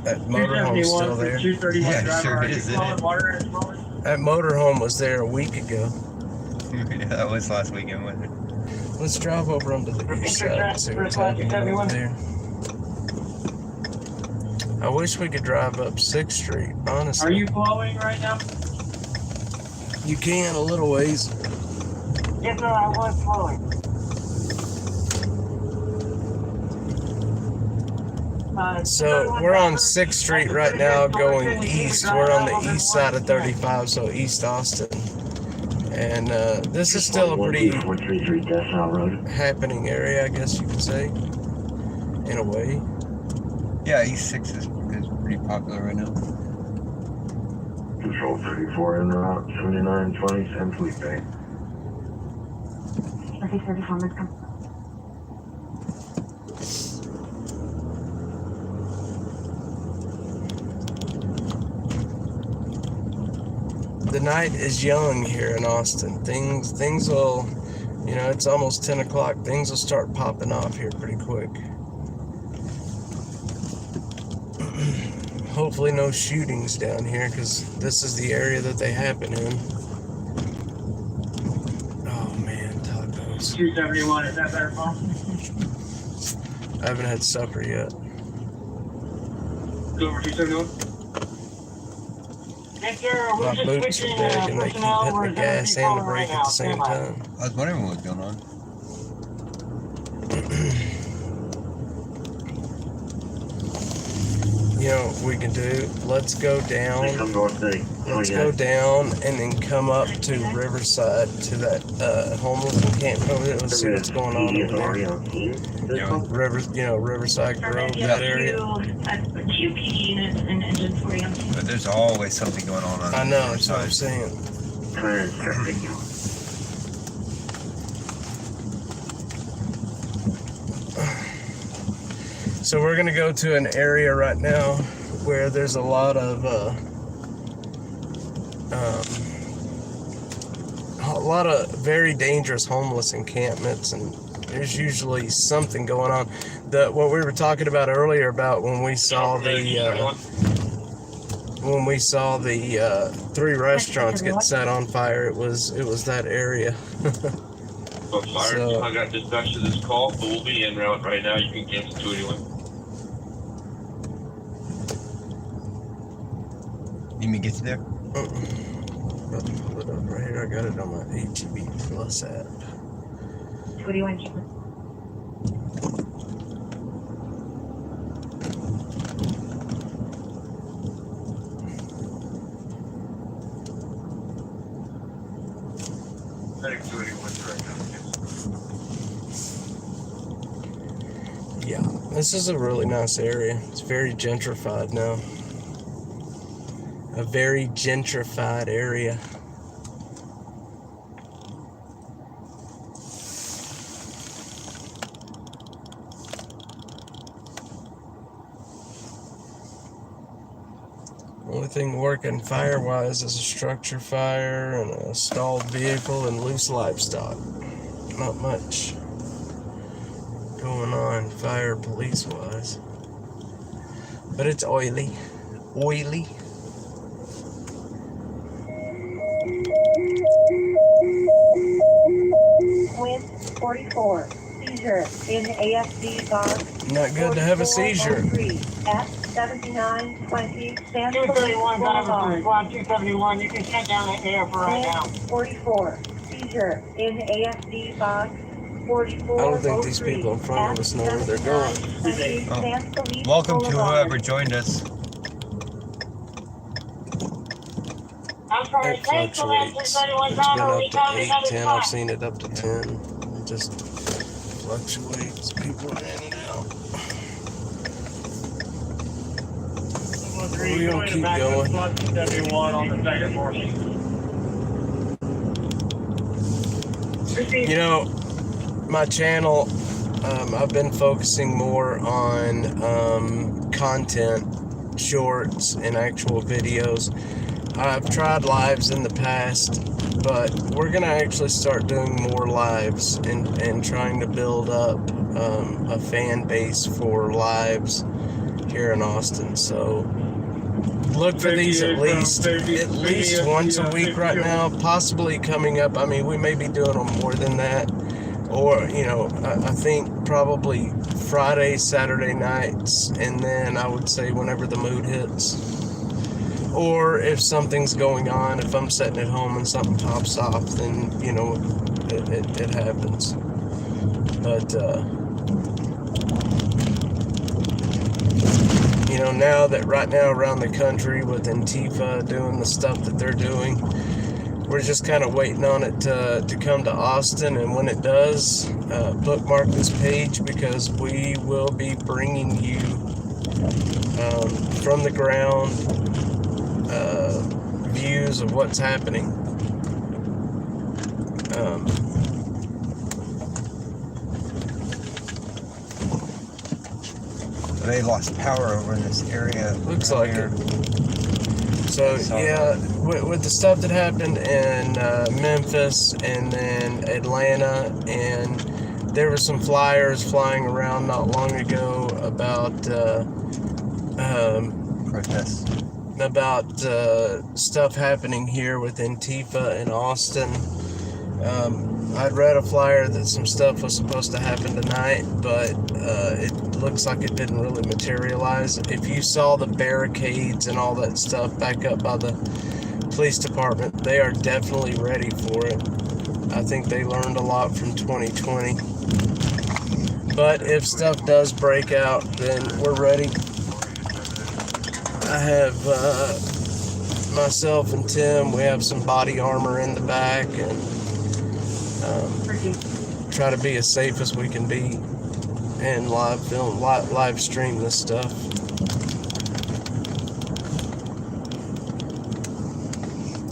That motorhome's still there. Yeah, sure is, isn't it? That motorhome was there a week ago. Yeah, that was last weekend, wasn't it? Let's drive over onto the east side and see what's happening over there. I wish we could drive up 6th Street, honestly. Are you flowing right now? You can, a little ways. Yes, sir, I was flowing. So we're on 6th Street right now going east. We're on the east side of 35, so East Austin. And this is still a pretty happening area, I guess you could say, in a way. Yeah, East 6 is pretty popular right now. Control 34 in route 7920 San Felipe. The night is young here in Austin. Things will, you know, it's almost 10 o'clock. Things will start popping off here pretty quick. Hopefully no shootings down here, because this is the area that they happen in. Oh man, tacos. 271, is that better, Paul? I haven't had supper yet. Go over 271. Yes, sir, we're My just boots are switching big and they keep personnel. hitting We're the gonna gas be and the calling brake right at the now. same Stand by. time. I was wondering what was going on. You know what we can do? Let's go down. Come north, Let's go down and then come up to Riverside to that homeless encampment over there. Let's see what's going on over there. Riverside Grove, that area. QP units and engine 40 on But there's always something going on. I know, that's what I'm saying. So we're gonna go to an area right now where there's a lot of very dangerous homeless encampments, and there's usually something going on. What we were talking about earlier about when we saw the 3 restaurants get set on fire, it was that area. So, I got dispatch to this call, but we'll be en route right now. You can cancel 281. You mean get you there? About to pull it up right here. I got it on my HEB Plus app. 21 keep Yeah, this is a really nice area. It's very gentrified now. a very gentrified area. Only thing working fire-wise is a structure fire and a stalled vehicle and loose livestock. Not much going on fire police-wise. But it's oily. Oily. Wind 44. Seizure in AFD box. Not good to have a seizure. 4403 at 7920 San 231 Boulevard. Squad 271, you can shut down that air for right now. Wind 44. Seizure in AFD box. 4403 I don't think these people in front of us know where they're going. Welcome to whoever joined us. I'm sorry, It fluctuates. It's been up to 8, 10. I've seen it up to 10. It just fluctuates. People are in and out. We're gonna keep going. Squad 271 on the second floor. You know, my channel, I've been focusing more on content, shorts, and actual videos. I've tried lives in the past, but we're gonna actually start doing more lives and trying to build up a fan base for lives here in Austin. So look for these at least once a week right now, possibly coming up. I mean, we may be doing them more than that, or you know, I think probably Friday, Saturday nights, and then I would say whenever the mood hits. Or if something's going on, if I'm sitting at home and something pops off, then, you know, it happens. But, you know, right now around the country with Antifa doing the stuff that they're doing, we're just kind of waiting on it to come to Austin. And when it does, bookmark this page, because we will be bringing you from the ground views of what's happening. They lost power over in this area. Looks like it. So yeah, with the stuff that happened in Memphis and then Atlanta, and there were some flyers flying around not long ago about protests. About stuff happening here with Antifa in Austin. I'd read a flyer that some stuff was supposed to happen tonight, but it looks like it didn't really materialize. If you saw the barricades and all that stuff back up by the police department, they are definitely ready for it. I think they learned a lot from 2020. But if stuff does break out, then we're ready. I have myself and Tim, we have some body armor in the back, and try to be as safe as we can be and live stream this stuff.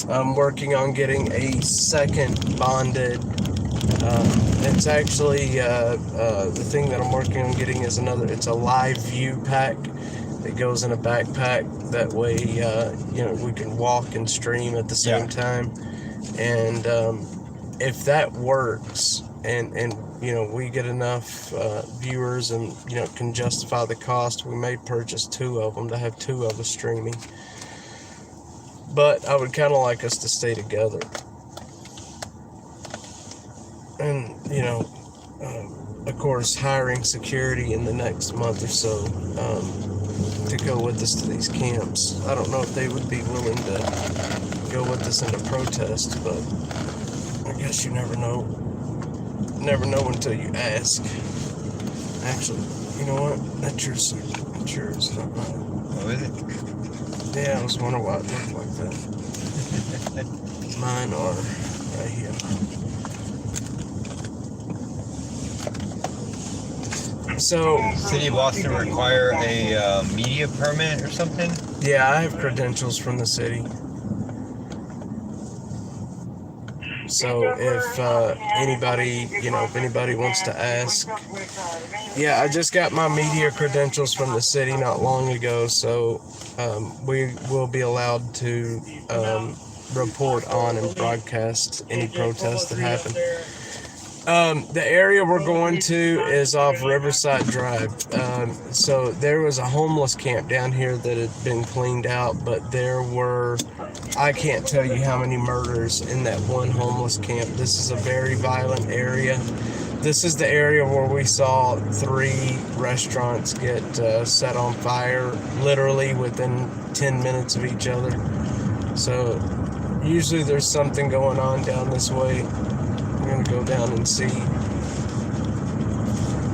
I'm working on getting a second bonded. It's actually the thing that I'm working on getting is it's a live view pack that goes in a backpack. That way, you know, we can walk and stream at the same time. And if that works, and you know, we get enough viewers and, you know, can justify the cost, we may purchase 2 of them to have 2 of us streaming. But I would kind of like us to stay together. And, you know, of course, hiring security in the next month or so to go with us to these camps. I don't know if they would be willing to go with us in a protest, but I guess you never know. Never know until you ask. Actually, you know what? That's yours. That's yours, not mine. Oh, is it? Yeah, I was wondering why it looked like that. Mine are right here. So, City of Boston require a media permit or something? Yeah, I have credentials from the city. So if anybody, if anybody wants to ask, yeah, I just got my media credentials from the city not long ago, so we will be allowed to report on and broadcast any protests that happen. The area we're going to is off Riverside Drive. So there was a homeless camp down here that had been cleaned out, but there were, I can't tell you how many murders in that one homeless camp. This is a very violent area. This is the area where we saw 3 restaurants get set on fire literally within 10 minutes of each other. So usually there's something going on down this way. I'm going to go down and see.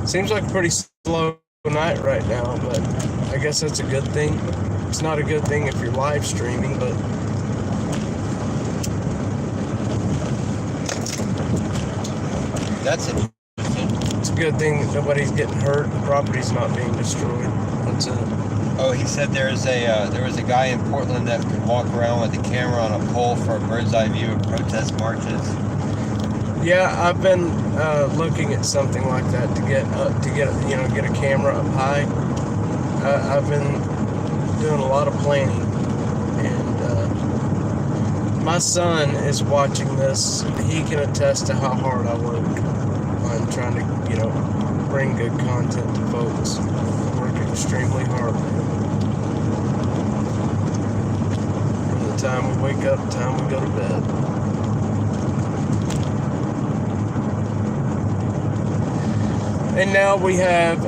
Seems like a pretty slow night right now, but I guess that's a good thing. It's not a good thing if you're live streaming, but That's it. it's a good thing that nobody's getting hurt. The property's not being destroyed. That's it. Oh, he said there was a guy in Portland that could walk around with a camera on a pole for a bird's eye view of protest marches. Yeah, I've been looking at something like that to get a camera up high. I've been doing a lot of planning, and my son is watching this. He can attest to how hard I work on trying to, bring good content to folks. I work extremely hard. From the time we wake up to the time we go to bed. And now we have,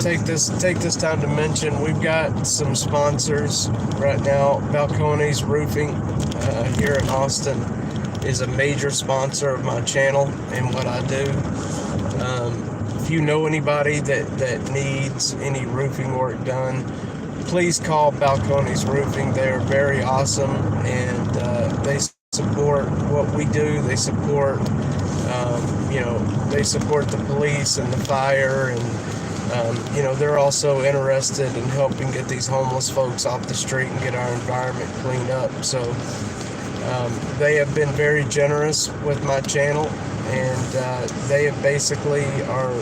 take this time to mention, we've got some sponsors right now. Balcones Roofing here in Austin is a major sponsor of my channel and what I do. If you know anybody that needs any roofing work done, please call Balcones Roofing. They're very awesome, and they support what we do. They support they support the police and the fire, and they're also interested in helping get these homeless folks off the street and get our environment cleaned up. So they have been very generous with my channel, and they have basically are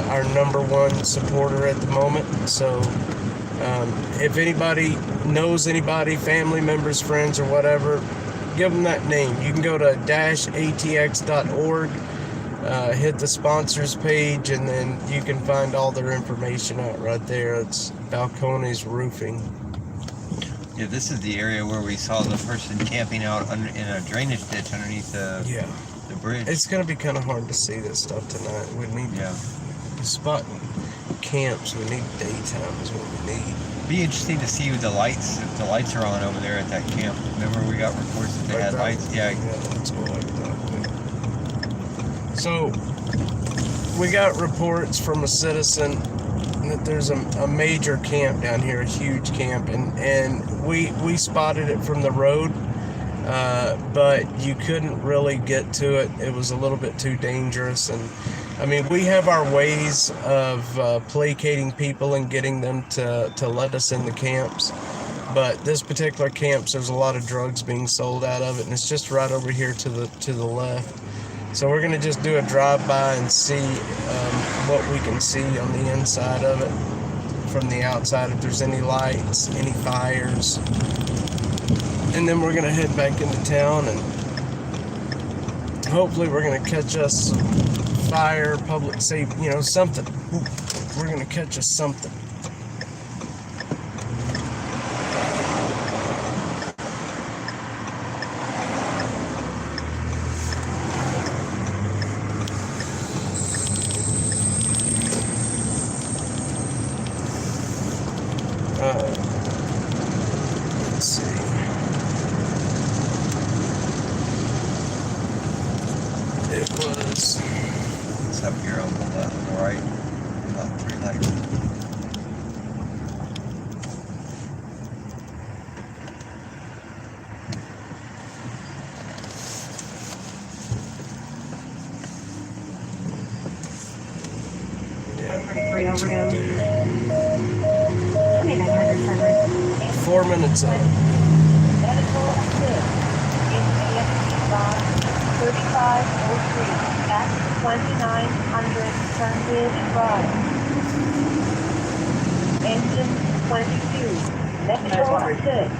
our number one supporter at the moment. So if anybody knows anybody, family members, friends, or whatever, give them that name. You can go to -atx.org, hit the sponsors page, and then you can find all their information out right there. It's Balcones Roofing. Yeah, this is the area where we saw the person camping out in a drainage ditch underneath the bridge. It's going to be kind of hard to see this stuff tonight. We need spot camps. We need daytime is what we need. Be interesting to see if the lights are on over there at that camp. Remember we got reports that they had lights? Yeah, that's what I thought. So we got reports from a citizen that there's a major camp down here, a huge camp, and we spotted it from the road, but you couldn't really get to it. It was a little bit too dangerous, and I mean, we have our ways of placating people and getting them to let us in the camps. But this particular camp, there's a lot of drugs being sold out of it, and it's just right over here to the left. So we're gonna just do a drive-by and see what we can see on the inside of it from the outside, if there's any lights, any fires. And then we're gonna head back into town, and hopefully we're gonna catch us fire, public safety, something. We're gonna catch us something. Let's see. It was. It's up here on the left, on the right, about 3 lights. Yeah. 4 minutes up. Medical assist in AFC box 3503 at 2900 Sunridge Drive. Engine 22. Medical assist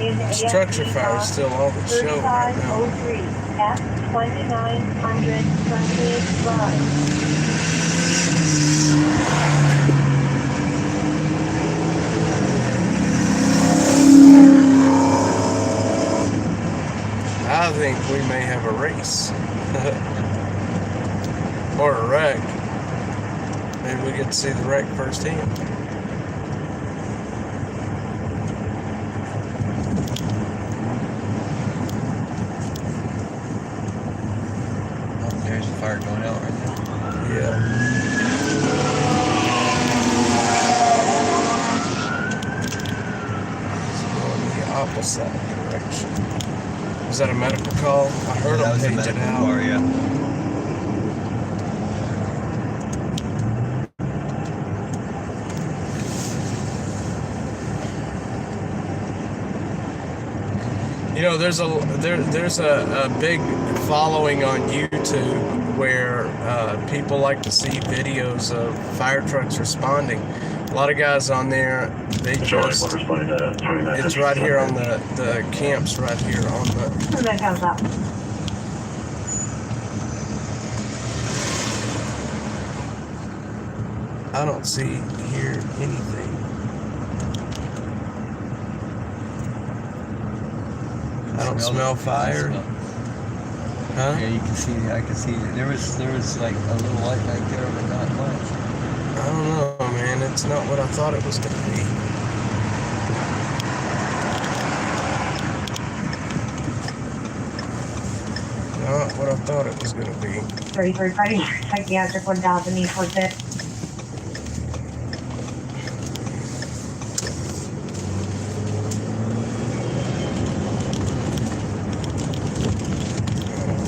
in Structure AFC fire is box still on the show right now. 3503 at 2900 Sunridge Drive. I think we may have a race. Or a wreck. Maybe we get to see the wreck firsthand. Oh, there's the fire going out right there. Yeah. It's going the opposite direction. Was that a medical call? I heard That them was a page it medical out. car, yeah. You know, there's a big following on YouTube where people like to see videos of fire trucks responding. A lot of guys on there, they just, it's right here on the camps right here on the, Who that comes up? I don't see here anything. I don't smell fire. Huh? Yeah, you can see. I can see. There was like a little light right there, but not much. I don't know, man. It's not what I thought it was going to be. Not what I thought it was going to be. 33 Friday, psychiatric 1000 East 46.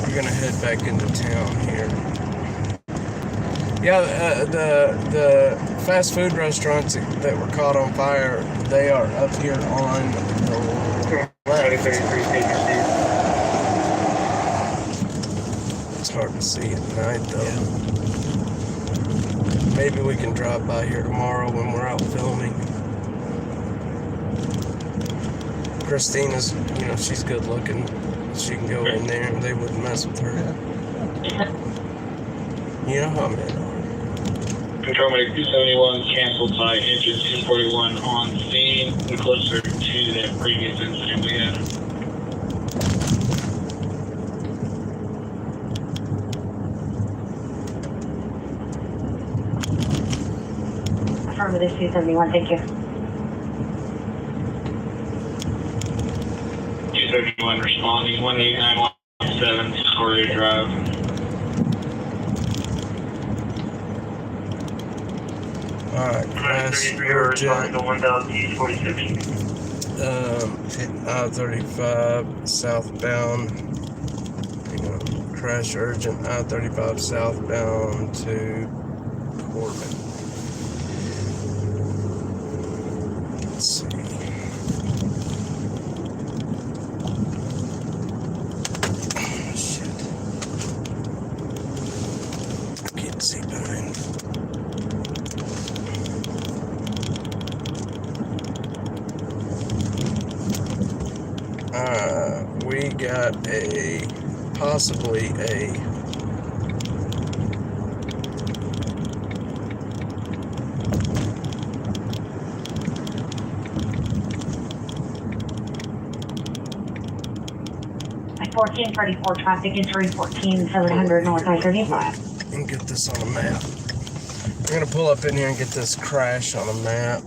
We're going to head back into town here. Yeah, the fast food restaurants that were caught on fire, they are up here on the left. It's hard to see at night, though. Maybe we can drive by here tomorrow when we're out filming. Christina's, you know, she's good looking. She can go in there and they wouldn't mess with her. You know how men are. Control Medic 271 canceled by engine 241 on scene. We're closer to that previous incident we had. Affirmative 271, thank you. 271 responding, 18917 Scoria Drive. Alright, crash urgent. The 1000 East 46. I-35 southbound. Hang on. Crash urgent I-35 southbound to Corbin. Let's see. Shit. I can't see behind. We got possibly a Like 1434 traffic entering 14700 North I-35. and get this on a map. I'm gonna pull up in here and get this crash on a map.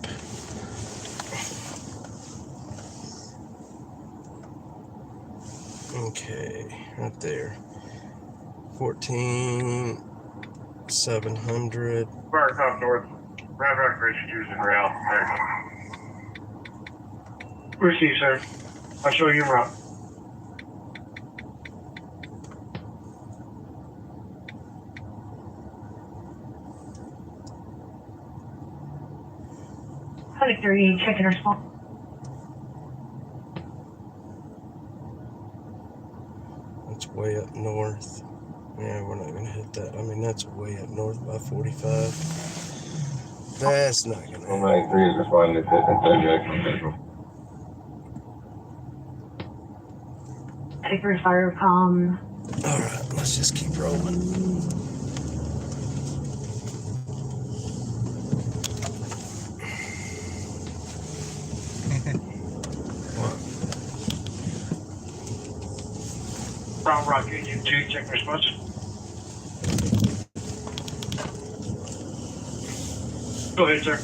Okay, right there. 14700. Fire Cop North. Round Rock Bridge using rail. Receive, sir. I'll show you route. Clinic 38, check and respond. It's way up north. Yeah, we're not gonna hit that. I mean, that's way up north by 45. That's not gonna happen. 193 is responding to Jackson Central. Paper fire palm. Alright, let's just keep rolling. Brown Rock Union 2, check response. Go ahead, sir.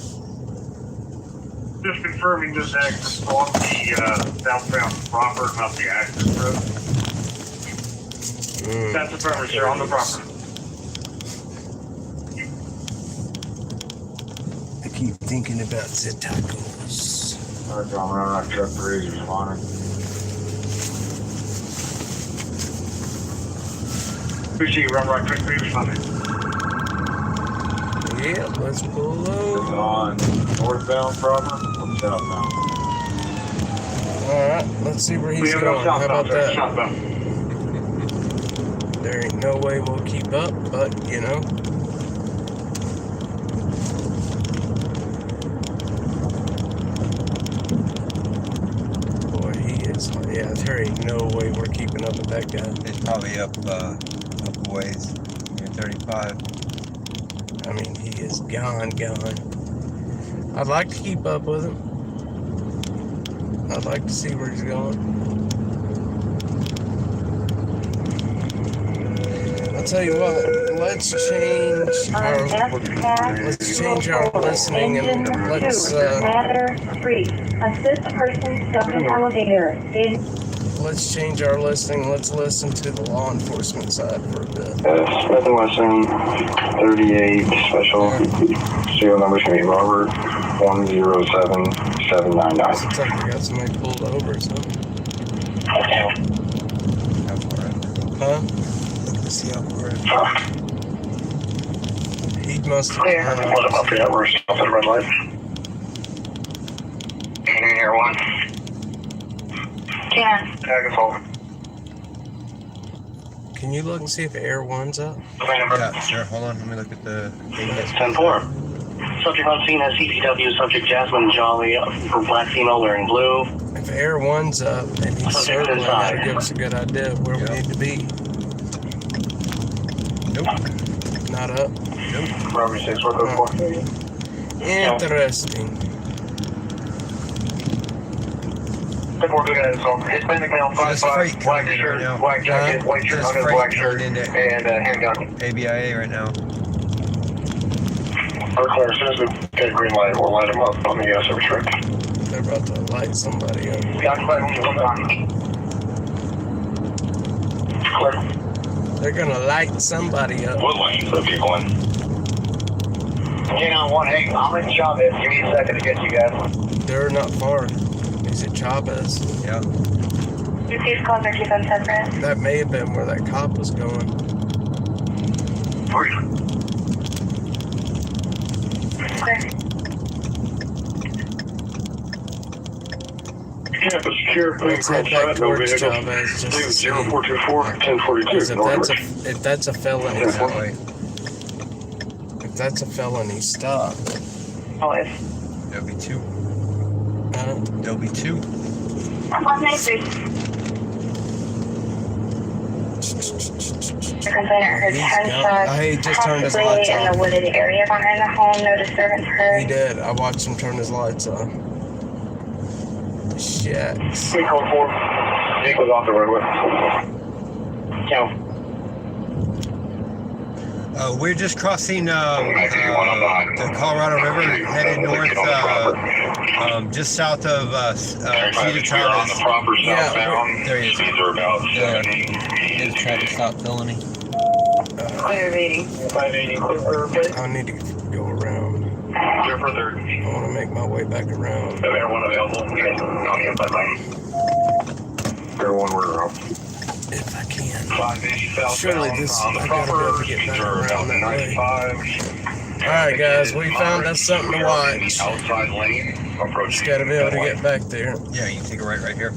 Just confirming this access on the southbound proper, not the access road. That's affirmative, sir, on the proper. I keep thinking about the tacos. Alright, John, Round Rock Truck 3 is responding. Appreciate you, Round Rock Truck 3 responding. Yeah, let's pull Is it over. on northbound proper or southbound? Alright, let's see where We he's have going. no How southbound, about sir, that? southbound. There ain't no way we'll keep up, but you know. Boy, he is. Yeah, there ain't no way we're keeping up with that guy. It's probably up a ways. Near 35. I mean, he is gone. I'd like to keep up with him. I'd like to see where he's going. I'll tell you what, let's change our listening and let's Matter 3. Assist person stuck in elevator. let's change our listening. Let's listen to the law enforcement side for a bit. Smith & Wesson 38 special. Serial number's gonna be Robert 107799. Looks like we got somebody pulled over or something. Huh? Let's see how far. He must have. What about the we're stopped at a red light? Can you hear one? Can. Tag us all. Can you look and see if Air One's up? Yeah, sure. Hold on. Let me look at the. It's 10-4. Subject on scene as CPW, subject Jasmine Jolly for black female wearing blue. If Air One's up, then he's Subject certainly got to inside. give us a good idea of where we need to be. Nope. Not up. Robert 6, we're good for. Interesting. We're good at it, so Hispanic male, Just 5'5", freight black coming in shirt, right now. black jacket, white shirt, Just under freight black shirt, coming into and handgun. ABIA right now. We're clear. As soon as we get a green light, we'll light them up on the service road. They're about to light somebody up. We occupy only one time. Clear. They're gonna light somebody up. What lanes are you going? Get on 1-8. I'm in Chavez. Give me a second to get you guys. They're not far. He's at Chavez. Yeah. Please call 37 That may have been where that cop was going. Campus secure. Let's head back towards Chavez just to see. 0424 1042 northward. If that's a felony, That way. if that's a felony stop, There'll be two. huh? There'll be two. He just turned his lights in the off. wooded area behind the home. No disturbance He heard. did. I watched him turn his lights off. Shit. Code 4. Vehicle's off the roadway. Count. We're just crossing the Colorado River, headed north, just south of Cedar Chavez. Yeah, there he is. Speeds are about 70. Just tried to stop felony. Clear meeting. 580. Clear I need to go around. for 30. I want to make my way back around. Everyone available. Okay. On the inside line. Everyone, we're out. If I can. 580 southbound. Surely this, on the I gotta be able proper. to get Speeds back are about around that way. 95. Alright guys, we found us something to watch. Outside lane. Approach. Just gotta be able to get back there. Yeah, you can take a right here.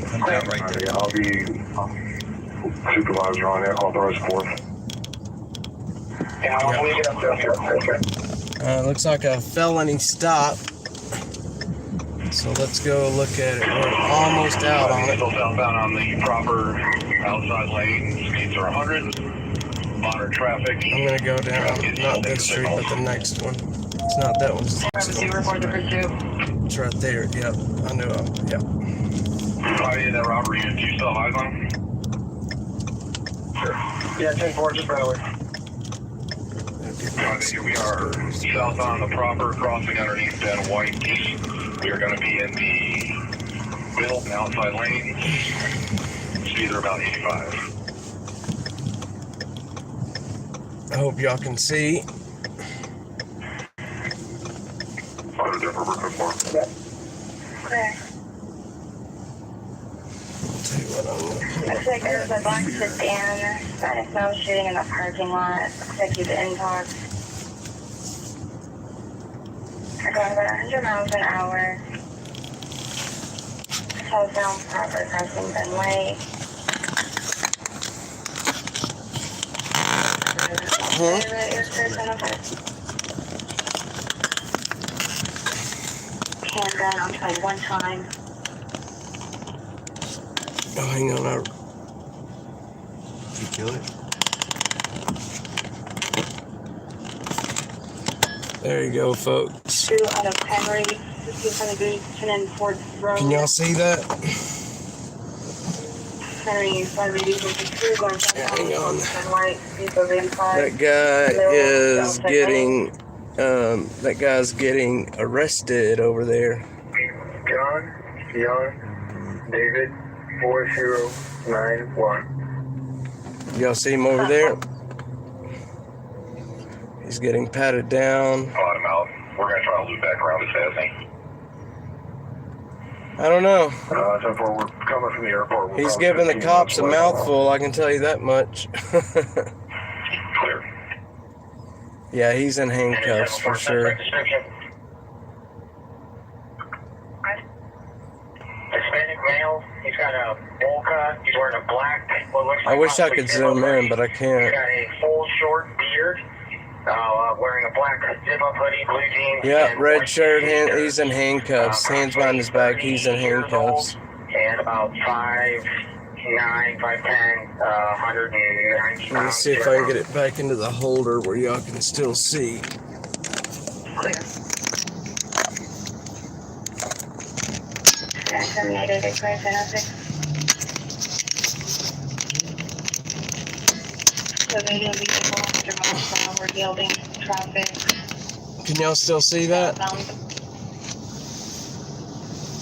Come down right there. I'll be Supervisor on it, authorized fourth. Yeah, I'll leave it up there. Looks like a felony stop. So let's go look at it. We're almost out on it. Still southbound on the proper outside lane. Speeds are 100. Monitor traffic. I'm gonna go down, not this street, but the next one. It's not that one. It's the next one. Report the pursuit. It's right there. Yep, I know. Yep. Probably that robbery. Do you still have eyes on him? Sure. Yeah, 10-4, just right away. We are south on the proper, crossing underneath Ben White. We are going to be in the middle and outside lanes. Speeds are about 85. I hope y'all can see. Order there for Brooklyn 4. Clear. Tell you what, Looks like there's a black sedan. Spanish male shooting in the parking lot. Looks like he's in talks. They're going about 100 miles an hour. Southbound proper crossing Ben White. Handgun on side one time. oh, hang on. Did you kill it? There you go, folks. 2 out of Henry, 1500 and Ford Road. Can y'all see that? Henry, 582, going Yeah, hang on. Ben White, people in That five. guy is getting, that guy's getting arrested over there. John, David, 4091. Y'all see him over there? He's getting patted down. Bottom out. We're going to try to loop back around this thing. I don't know. 10-4, we're coming from the airport. We're He's probably giving the 15 cops a minutes away. mouthful, I can tell you that much. Clear. Yeah, he's in handcuffs for sure. Hispanic male. He's got a bowl cut. He's wearing a black. I wish I could zoom in, but I He's can't. got a full short beard. Wearing a black zip-up hoodie, blue jeans. Yeah, and red white shirt, t-shirt. he's in handcuffs. Hands behind his back, he's in 30 years handcuffs. old, And about 5'9", 5'10", 190 Let me see if I can get it back into the holder where y'all can still see. Clear. Terminated Express 106. The video vehicle, 100 miles per hour, yielding traffic. Can y'all still see that?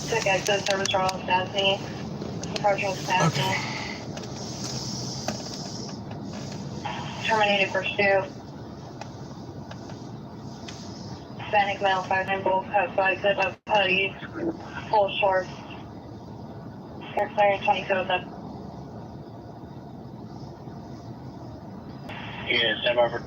Took exit service for all staffing. Approaching staffing. Terminated pursuit. Hispanic male, 5'9", both have flags up, putties, full shorts. They're clearing 27 up. Yeah, stand by for.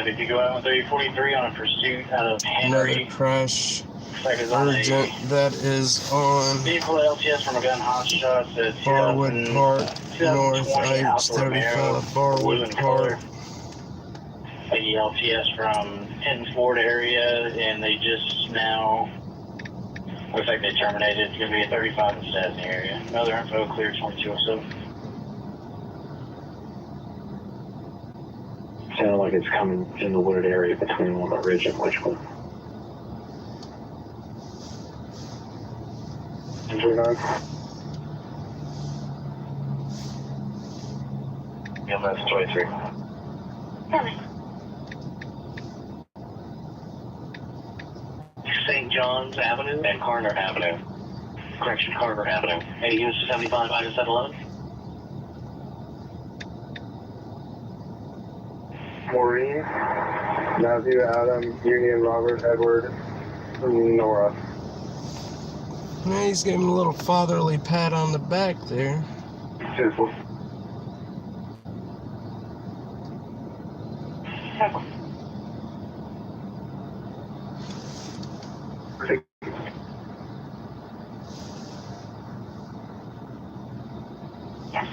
If you go out on 3043 on a pursuit out of Another Henry, crash. flag is on Urgent. a That is on vehicle LTS from a gun hostage shots at Barwood Park, North 2020 H35, Barwood Park. The LTS from Penn Ford area, and they just now looks like they terminated. It's going to be a 35 instead in the area. Another info clear 2207. Sounded like it's coming in the wooded area between Walnut Ridge and Litchfield. 1039. Yeah, that's 23. St. John's Avenue and Carter Avenue. Correction, Carter Avenue. 80 units to 75, minus at 11. Maureen, Matthew, Adam, Union, Robert, Edward, Nora. Now he's giving him a little fatherly pat on the back there. Beautiful.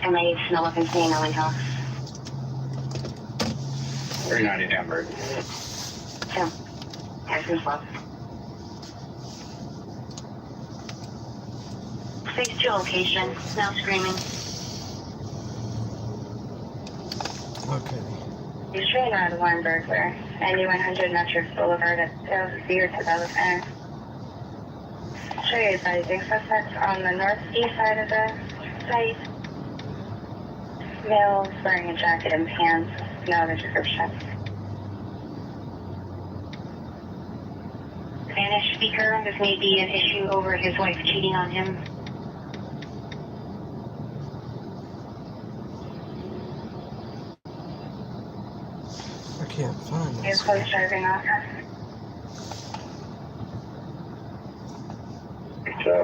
MH, no weapons seen, no intel. 390 Denver. Yeah. Harrison's Bluff. Phase 2 location, now screaming. Okay. He's trained out of Weinberg there. 9100 Metrics Boulevard at Beard Development. Show you advising suspects on the northeast side of the site. Male wearing a jacket and pants. No other description. Spanish speaker. This may be an issue over his wife cheating on him. I can't find You're this. close driving officer.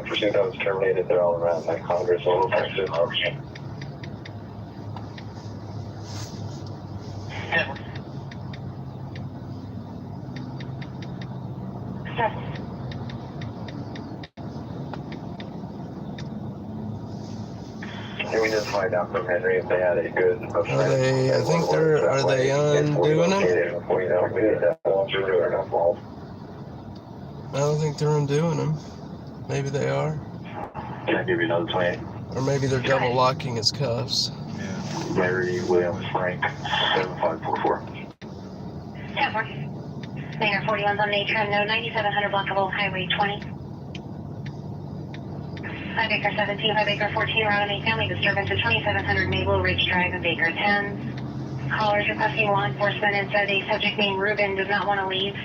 Pursuit that was terminated. They're all around that Congress. All over. Can we just find out from Henry if they had a good? Are they? I think they're. Are they undoing them? I don't think they're undoing them. Maybe they are. Can I give you another 20? Or maybe they're double locking his cuffs. Larry Williams Frank 7544. Yeah, Mayor 41's on nature, no 9700 block of Old Highway 20. 5 acre 17, 5 acre 14, around a family disturbance at 2700 Maple Ridge Drive of Acre 10. Callers requesting law enforcement and said a subject named Ruben does not want to leave.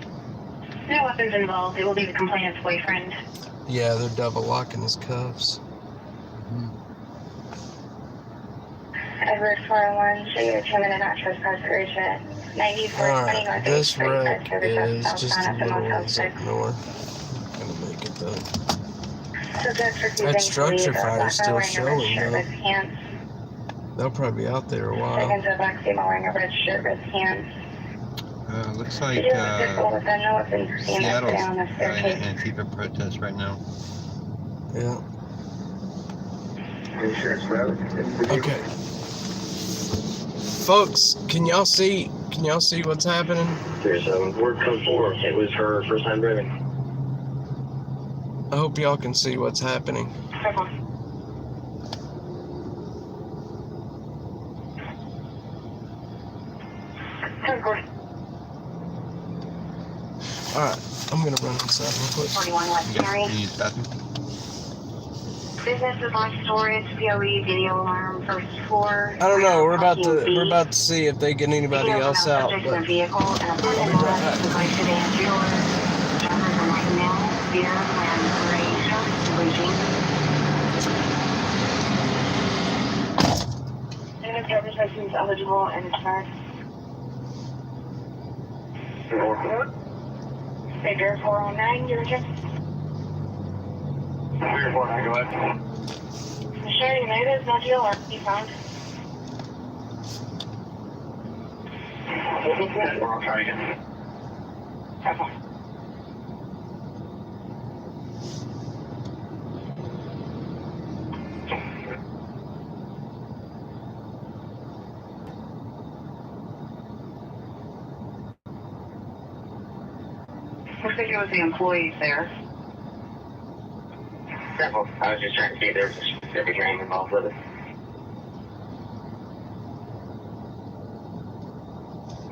No weapons involved. It will be the complainant's boyfriend. Yeah, they're double locking his cuffs. Edward 401, show you a 2-minute not trespass urgent. 9420 Alright, North this 8th Street, wreck service is southbound just a at the little Motel ways 6. up north. Gonna make it though. Subject refusing That to structure leave, fire is still wearing a red showing shirt though. with pants. They'll probably be out there a while. Second to black female wearing a red shirt with pants. Looks like Seattle's Seattle's having an Antifa protest right now. Yeah. Okay. Folks, can y'all see what's happening? There's word code 4. It was her first time driving. I hope y'all can see what's happening. Alright, I'm gonna run inside real quick. 41 West Mary. You use the bathroom? Business is on storage, POE, video alarm, first floor. I don't know, we're about to see if they get anybody else out, Subject in but a vehicle and a parking lot, device sedan dealer. Drivers are white male, beer, and gray shirts, blue jeans. And driver's license eligible and expired. Figure 409, you're just. Figure 409, go ahead. Sure, you made it, no deal, or you found. We're trying again. Okay. Looks like it was the employees there. I was just trying to see if there was a specific name involved with it.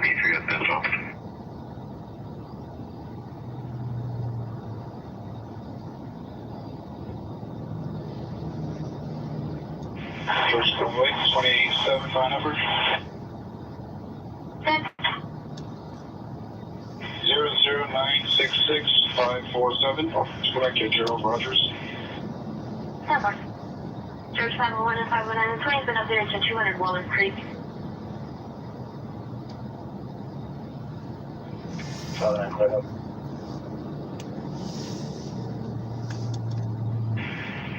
Patriot Central. First convoy, 27 phone number. 00966-547. Select Gerald Rogers. George 501 and 519. The train's been up there to 200 Waller Creek.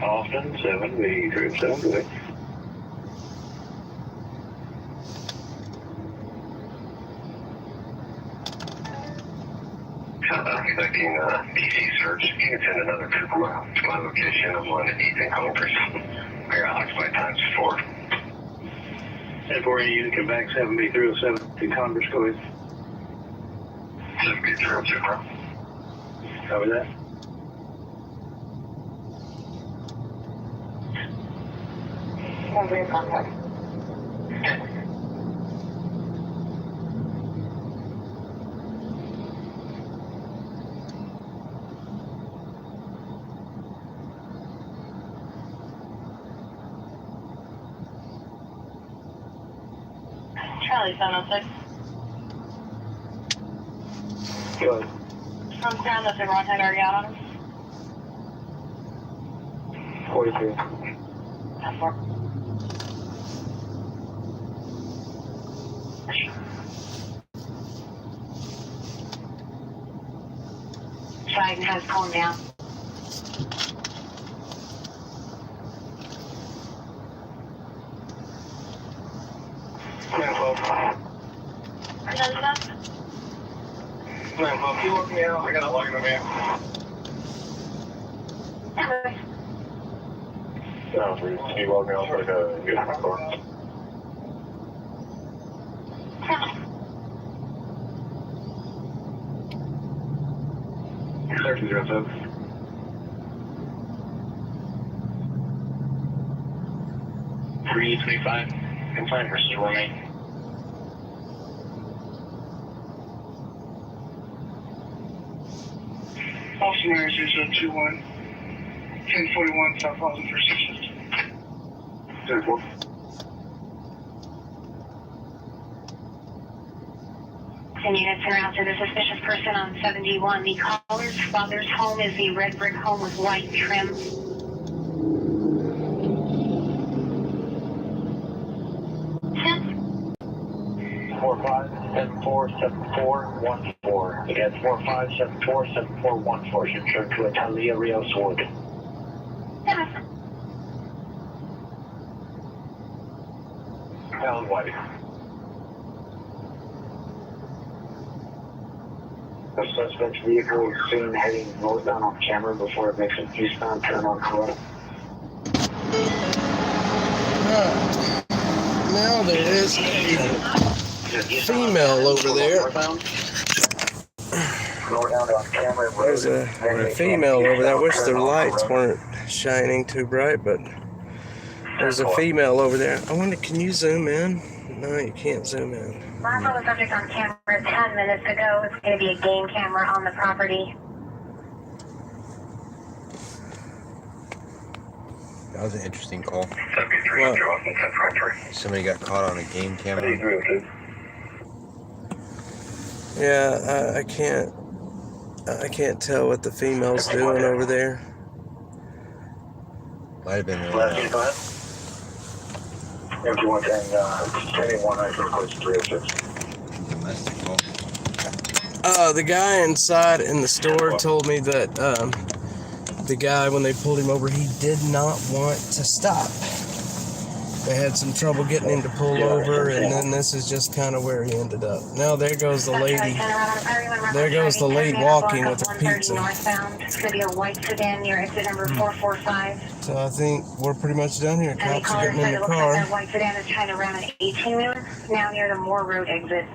Austin 7, the Troop 7, go ahead. Expecting PC search. You can send another trooper to my location. I'm on Ethan Congress. I got occupied times 4. 10-4, you can back 7B307 to Congress, go ahead. 7B302, bro. Copy that. Over your contact. Charlie 706. Go ahead. From ground, that's a wrong head already out on him. 43. 10-4. Trident has calmed down. Plan 12. Another enough? Plan 12, you look me out. I gotta log in the van. Sounds rude. Can you log me off like a good car? Section 07. Three 25. Complaint versus roommate. Officer Myers 021, 1041 South Plaza for 650. 10-4. Ten units around to the suspicious person on 71. The caller's father's home is the red brick home with white trim. 45747414. Again, 45747414. Should turn to Italia Rios Wood. Alan White. The suspect's vehicle is seen heading northbound on camera before it makes an eastbound turn on Corona. Now there is a female over there. There's a female over there. I wish their lights weren't shining too bright, but there's a female over there. I wonder, can you zoom in? No, you can't zoom in. Last saw the subject on camera 10 minutes ago. It's going to be a game camera on the property. That was an interesting call. 7B302, Somebody got caught on a game camera. 302. Yeah, I can't tell what the female's doing over there. Might have been Last go ahead. Everyone saying, 10-1, I think it's 306. domestic call. The guy inside in the store told me that the guy, when they pulled him over, he did not want to stop. They had some trouble getting him to pull over, and then this is just kind of where he ended up. Now there goes the lady. There goes the lady walking with her pizza. Northbound. It's going to be a white sedan near exit number 445. So I think we're pretty much done here. And the Cops are caller getting said in it the looks like car. that white sedan is trying to ram an 18-wheeler, now near the Moore Road exit.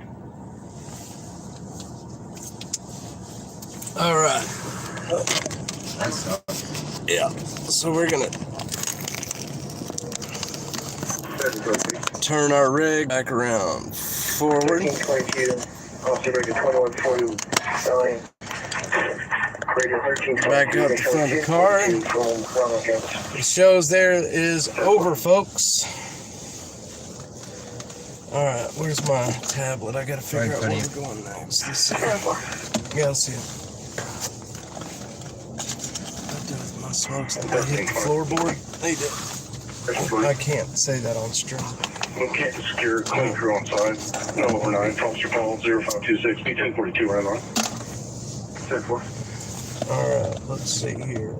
All right. That sucks. Yeah. So we're gonna turn our rig back around forward. 1322, Officer Breaker 2140, selling. Back up the front of the car. It shows there is over, folks. All right, where's my tablet? I gotta figure out where we're going next. Let's see. Yeah, I'll see it. What did my smokes? Did they hit the floorboard? They did. I can't say that on stream. Okay, secure, clean crew on side. No overnight, officer call 0526, B1042, right on. 10-4. Alright, let's see here.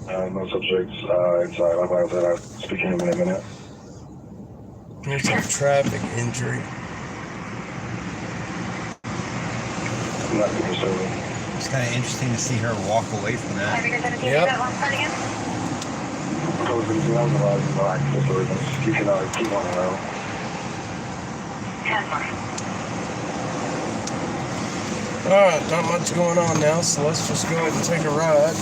No subjects inside. I'm glad that I'm speaking to him in a minute. There's a traffic injury. Not necessarily. It's kind of interesting to see her walk away from that. Yep. Closing 2011, no access orders. You can keep on the road. 10-4. Alright, not much going on now, so let's just go ahead and take a ride.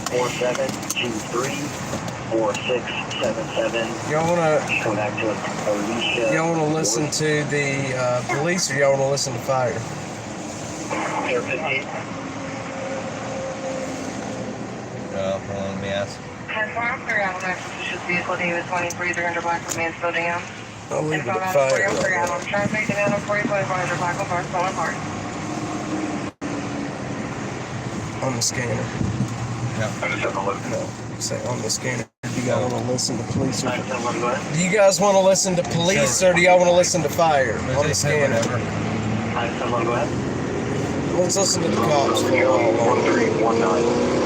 4723-4677. Y'all wanna Come back to Alicia. y'all wanna listen to the police or y'all wanna listen to fire? Air 15. Hold on, let me ask. 10-4, I'm clear out on that suspicious vehicle, David 23, 300 Blackwood, Mansfield Dam. I'll leave it Info at out fire. for you, clear out on traffic, demand on 45, Roger, Blackwood Park, Fallen Park. On the scanner. Yeah. I'm just having a look. No, say on the scanner. Do y'all want to listen to police? Or, 971, go ahead. do you guys want to listen to police or do y'all want to listen to fire on the scanner? 971, go ahead. Let's listen to the cops for a while. 1319.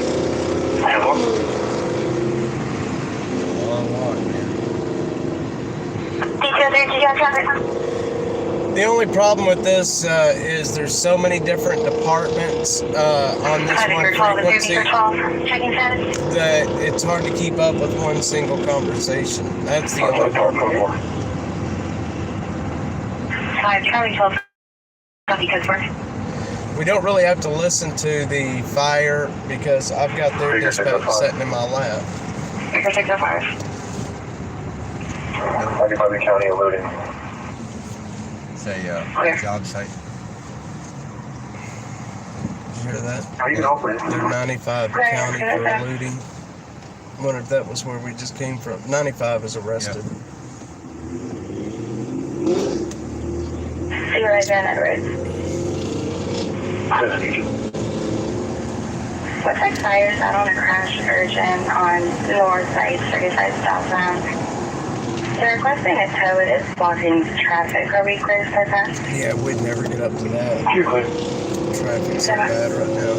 Long walk, man. Detail 3, you got traffic? The only problem with this is there's so many different departments on this one frequency Checking status. that it's hard to keep up with one single conversation. That's the only problem. 5 Charlie 12. Copy code 4. We don't really have to listen to the fire because I've got their dispatch sitting in my lap. Baker 605. Occupied County eluding. It's a job site. Did you hear that? How you open it? They're 95 the county for eluding. I wonder if that was where we just came from. 95 is arrested. See you right there, Edwards. Looks like fires out on a crash urgent on north side, 35 southbound. They're requesting a tow. It is blocking traffic. Are we clear so fast? Yeah, we'd never get up to that. You're clear. Traffic's so bad right now.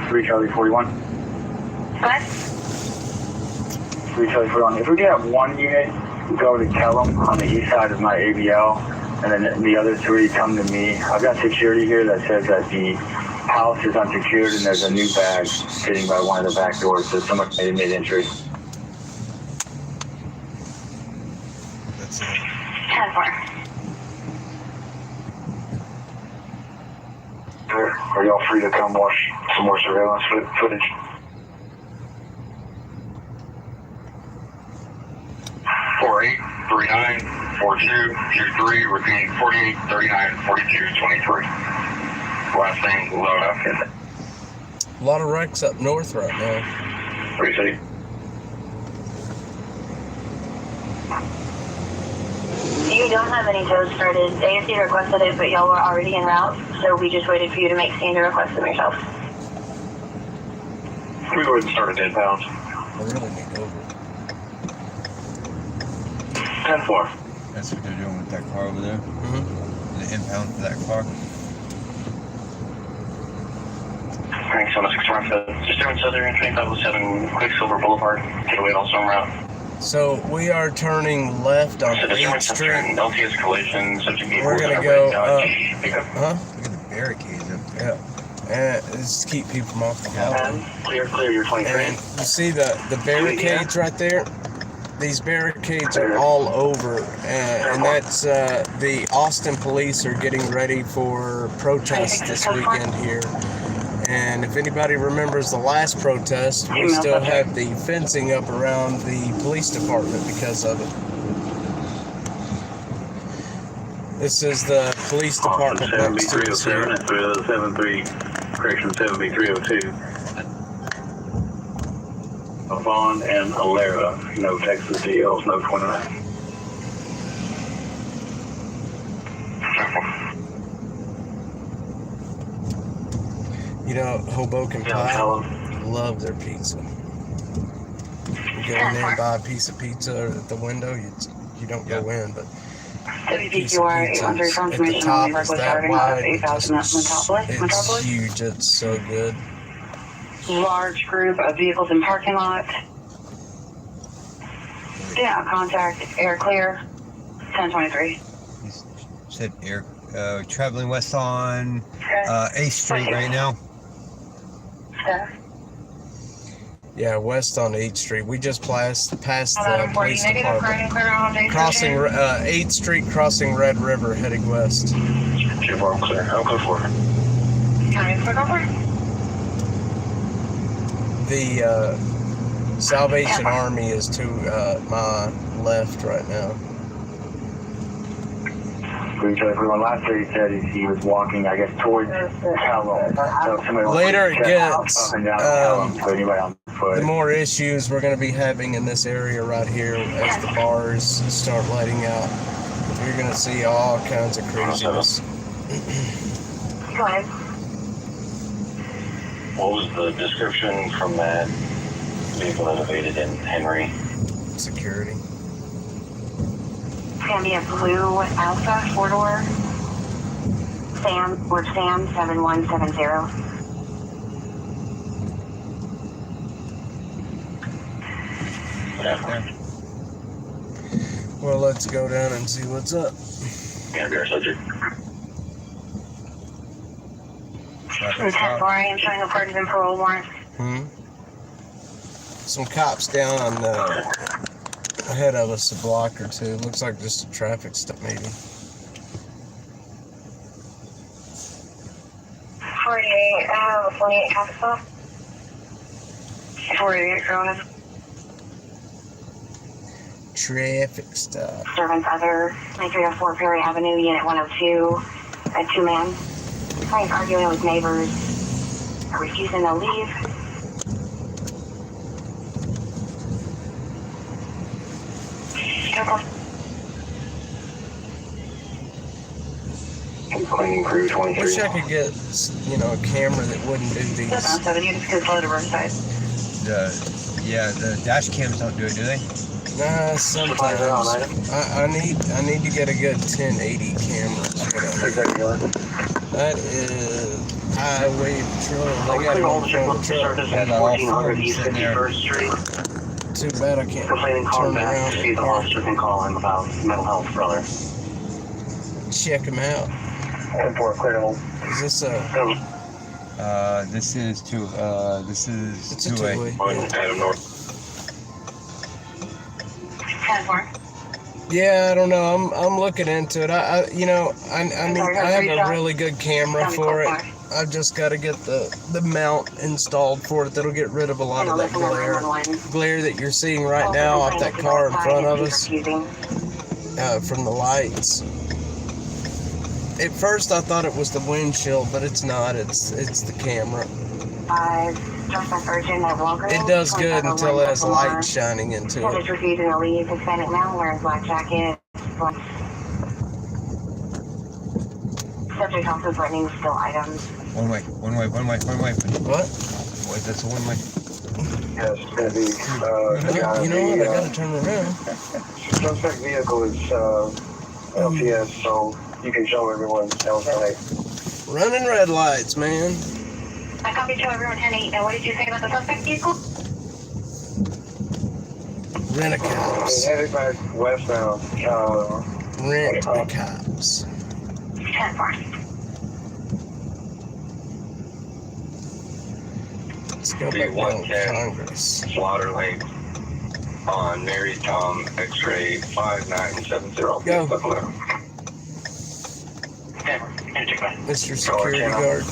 Three Charlie 41. What? 3 Charlie 41. If we could have one unit go to Kellum on the east side of my ABL, and then the other 3 come to me. I've got security here that says that the house is unsecured and there's a new bag sitting by one of the back doors, so someone may have made entry. That's it. 10-4. Are y'all free to come watch some more surveillance footage? Repeating 48, 39, 42, 23. Last thing, load up. A lot of wrecks up north right now. Pretty city. You don't have any tows started. ASC requested it, but y'all were already en route, so we just waited for you to make scene to request them yourself. We go ahead and start at 10 pounds. I really need over. 10-4. That's what they're doing with that car over there. Mm-hmm. The impound for that car. Thanks on the 615. Just doing Southern 2507 Quicksilver Boulevard. Getaway also en route. So we are turning left on So the 8th Street. LTS collision, subject We're gonna go up. Huh? Look at the barricades up there. Yeah. And just keep people from off the highway. Clear, your 23. And you see the barricades right there? These barricades are all over, and that's the Austin police are getting ready for protests this weekend here. And if anybody remembers the last protest, we still have the fencing up around the police department because of it. This is the police department next to us here. 73, correction 7B302. Vaughn and Alera, no Texas DLs, no 29. You know, Hoboken Pie, love their pizza. You go in there and buy a piece of pizza at the window, you don't go in, but WPQR 813 confirmation only work with starting off 8,000 Metropolis. it's huge, it's so good. Large group of vehicles in parking lot. Do not contact, air clear, 1023. He's said traveling west on 8th Street right now. Yeah, west on 8th Street. We just passed the police department. Crossing 8th Street, crossing Red River, heading west. J4, I'm clear. I'm clear for it. The Salvation Army is to my left right now. Everyone last year he said he was walking, I guess, towards Callum. So Later it gets, up and down Callum, so anybody on foot. the more issues we're going to be having in this area right here as the bars start lighting out. You're going to see all kinds of craziness. Go ahead. What was the description from that vehicle that evaded in Henry? Security. It's gonna be a blue Alpha 4-door. Sam 7170. Yeah. Well, let's go down and see what's up. Gonna be our subject. It's 10-4, I am showing a partisan parole warrant. Some cops down ahead of us, a block or two. Looks like just a traffic stop, maybe. 48, 48 traffic stop. 48 Corona. Traffic stop. Servants other 9304 Perry Avenue, Unit 102. A 2-man. He's arguing with neighbors. Refusing to leave. Cleaning crew 23. Wish I could get, a camera that wouldn't do these. 7 units could slow to roadside. The dash cams don't do it, do they? Nah, sometimes. I need to get a good 1080 camera. That is highway patrol. They got all the to go service at 1400 East 51st Street. Too bad I can't Complaining call turn back around to see and the park. officer can call him about mental health, brother. Check him out. 10-4, clear to hold. Is this a... This is It's a two-way. two-way. Adam North. 10-4. Yeah, I don't know. I'm looking into it. I have a really good camera for it. I've just got to get the mount installed for it. That'll get rid of a lot of that glare that you're seeing right now off that car in front of us from the lights. At first, I thought it was the windshield, but it's not. It's the camera. It does good until it has light shining into it. He's refusing to leave. Hispanic male wearing black jacket. Subject also threatening to steal items. One way. What? Wait, that's a one way. Yeah, it's going to be... You know what? I got to turn around. Suspect vehicle is LPS, so you can show everyone else tonight. Running red lights, man. I copy to everyone 10-8. Now, what did you say about the suspect vehicle? Rent-a-cops. Headed back westbound. Rent-a-cops. 10-4. Let's go back down to Congress. Slaughter Lake on Mary Tom X-ray 5970. Go. Mr. Security Guard.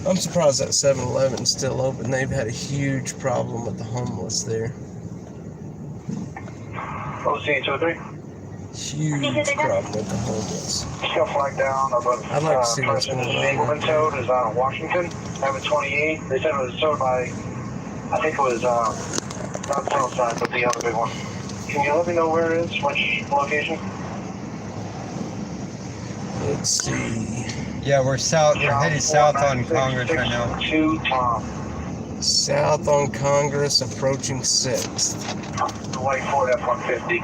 I'm surprised that 7-Eleven's still open. They've had a huge problem with the homeless there. OC203. Huge problem with the homeless. Still flag down above. I'd like to see what's going on. One towed is on Washington, having 28. They said it was towed by, I think it was, not Southside, but the other big one. Can you let me know where it is? Which location? Let's see. Yeah, we're headed south on Congress right now. 2 Tom. South on Congress, approaching 6th. The white Ford F-150. I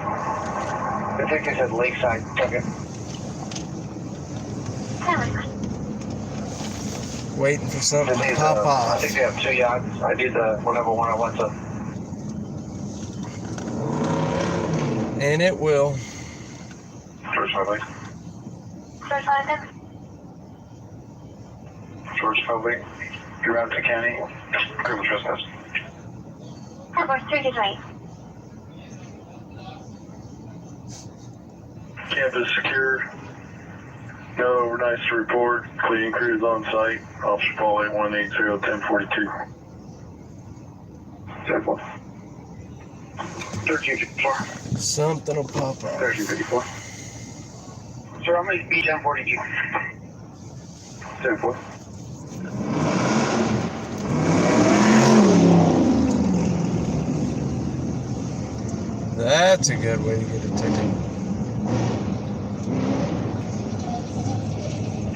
think they said Lakeside. Okay. Waiting for something to pop I off. think they have 2, yeah. I did the whatever one I went to. And it will. George Public. George Washington. George Public. You're Ramsey County. Criminal trespass. Airport 328. Campus secured. No overnights to report. Cleaning crews on site. Officer Paul 8180-1042. 10-4. 1354. Something will pop off. 1354. Sir, I'm going to be 1042. 10-4. That's a good way to get a ticket.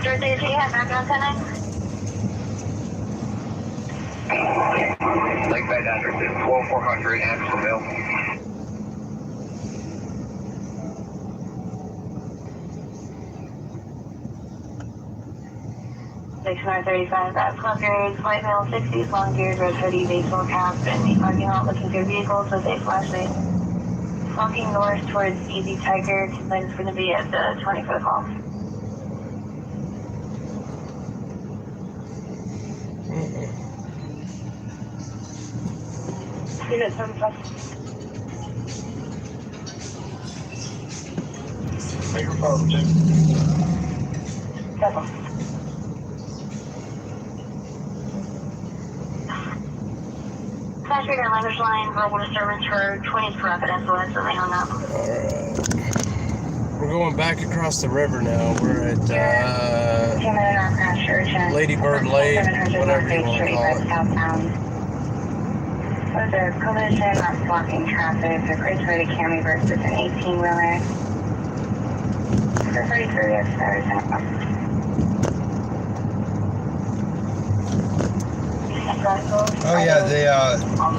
Thursday, do you have background tonight? Lakeside address is 12400 Andersonville. Lakeside 35, that's club periods, white male 60s, long beard, red hoodie, baseball cap, in the parking lot looking through vehicles with a flashlight. Walking north towards Easy Tiger, tonight's going to be at the 20-foot hall. Unit 75. Make your phone, Jim. 7. Flash reader language line, verbal disturbance for 20 for rapid influence, and they hung up. Alright. We're going back across the river now. We're at Lady Bird Lake, whatever you want to call it. There's a collision that's blocking traffic. The bridge way to Cammy versus an 18-wheeler. The 33 is Oh yeah,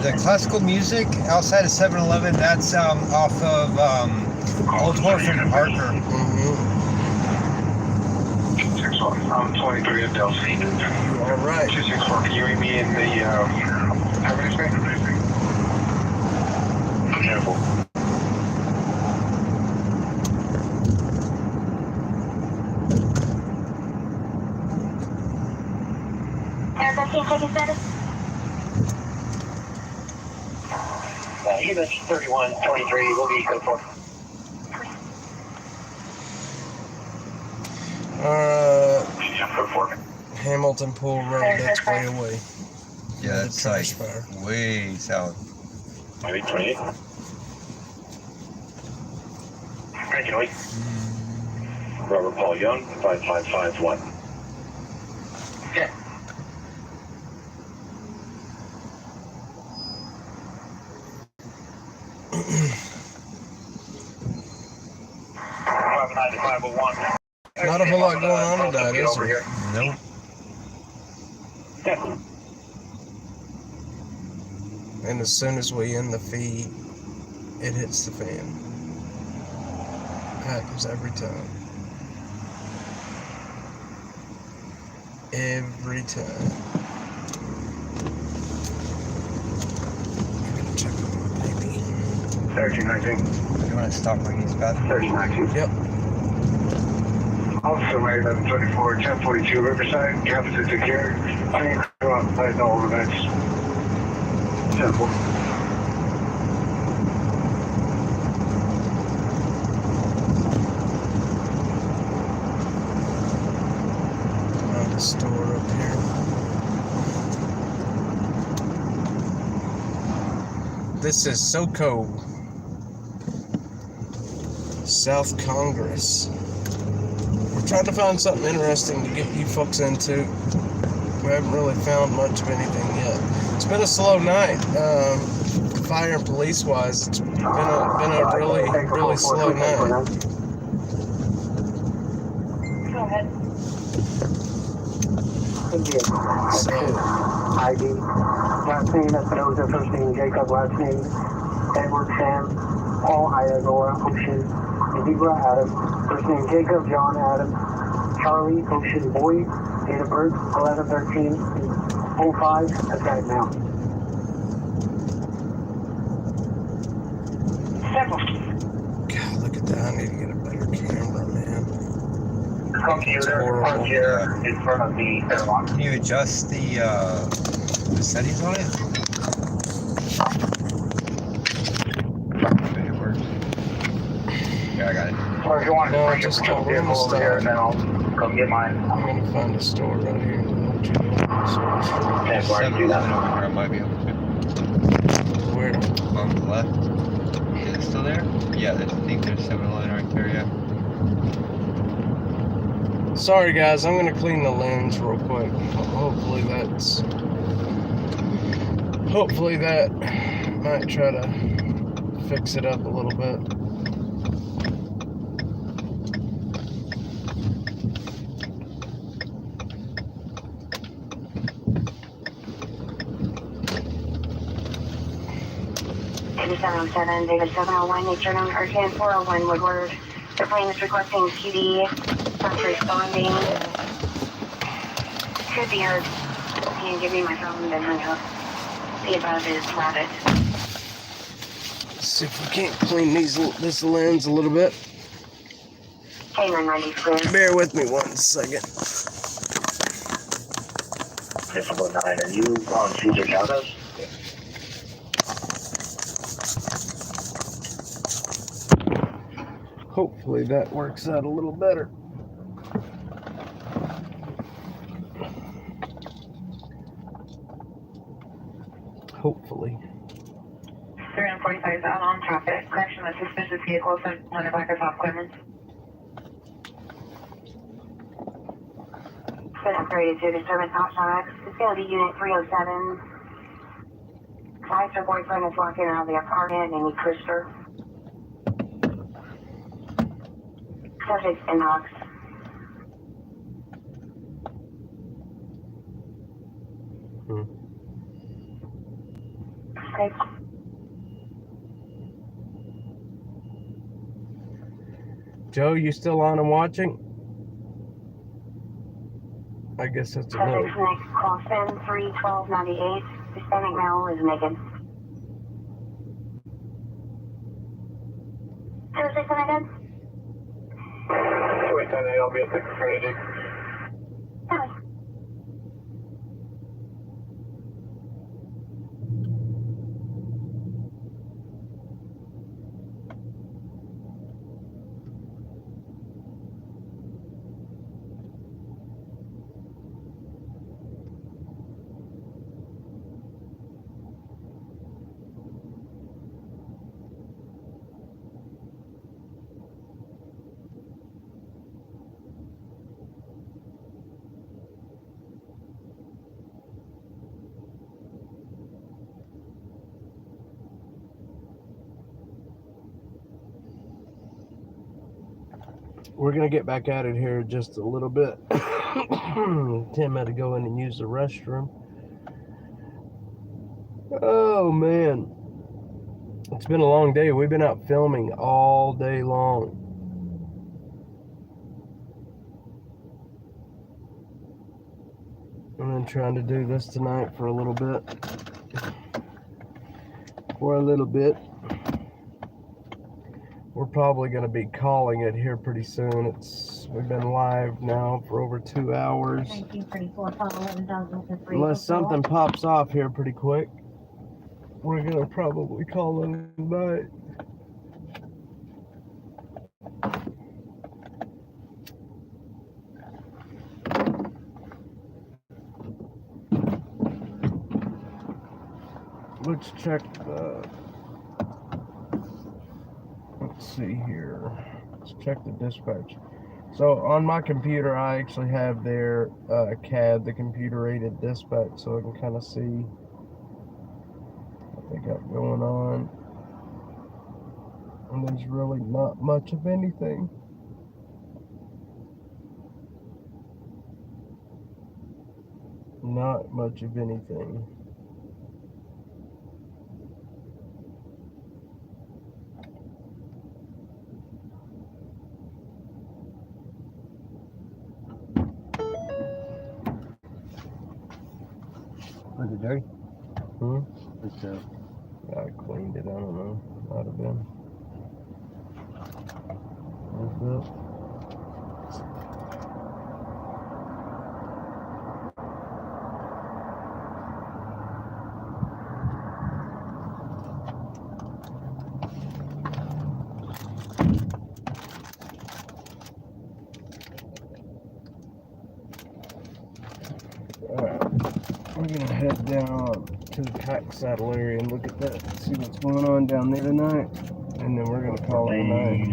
the classical music outside of 7-Eleven. That's off of Old Horford and Parker. Mm-hmm. 6-1. I'm 23 at Delphine. You are right. 264. Can you meet me in the evidence bank? Careful. Air 15, taking status. Units 31, 23, will be code 4. Code 4. Hamilton Pool Road, that's way away. Yeah, that's like Fire. way south. 28. Thank you, Lee. Robert Paul Young, 5551. Okay. Not a whole lot going on tonight, is there? Nope. Yeah. And as soon as we end the feed, it hits the fan. Happens every time. Every time. I'm gonna check on my baby. 1319. You want to stop when he's back? 1319. Yep. Officer May 1124, 1042 Riverside, campus is secure. Clean crew on site, no overnights. 10-4. Found a store up here. This is SoCo. South Congress. We're trying to find something interesting to get you folks into. We haven't really found much of anything yet. It's been a slow night. Fire and police wise, it's been a really slow night. Go ahead. So, ID. Last name Espinoza, first name Jacob, last name Edward Sam, Paul Iadora, Ocean, Zebra Adam, first name Jacob, John Adam, Charlie, Ocean Boy, date of birth 11/13/05. I've got it now. God, look at that. I need to get a better camera. computer parked here in front of the center line. Can you adjust the settings on it? Maybe it works. Yeah, I got it. Or if you want to No, bring your just patrol we're gonna vehicle over here, stop. then I'll come get mine. I'm gonna find a store right here. I'll check it out. Okay, before I do that. 7-Eleven over here, I might be able to. Where? On the left. Is it still there? Yeah, I think there's 7-Eleven right there, yeah. Sorry guys, I'm gonna clean the lens real quick. Hopefully that might try to fix it up a little bit. David 707, David 701, Nature on Hurricane 401 Woodward. The plane is requesting PD. First responding. Could be heard. Can you give me my phone, then hang up. The above is Rabbit. See if we can't clean this lens a little bit. K990 clear. Bear with me 1 second. Decibel 9, are you on Cesar Chavez? Hopefully that works out a little better. Hopefully. 345 is out on traffic. Connection with suspicious vehicles and one of Microsoft equipment. It's been upgraded to disturbance outside. It's going to be Unit 307. Wife or boyfriend is walking out of the apartment and he pushed her. Subject's inbox. Okay. Joe, you still on and watching? I guess that's a no. Subject's next call SIN 31298. Hispanic male is naked. Thursday, United? Wait, I'll be at the Trinity. We're gonna get back at it here just a little bit. Tim had to go in and use the restroom. Oh man, it's been a long day. We've been out filming all day long. And then trying to do this tonight for a little bit. We're probably going to be calling it here pretty soon. We've been live now for over 2 hours. Unless something pops off here pretty quick, we're going to probably call it a night. Let's check the... Let's see here. Let's check the dispatch. So on my computer, I actually have their CAD, the computer-aided dispatch, so I can kind of see what they got going on. And there's really not much of anything. Not much of anything. Was it dirty? It's, I cleaned it, I don't know. Might have been. We're gonna head down to the pack saddle area and look at that, see what's going on down there tonight, and then we're gonna call it a night.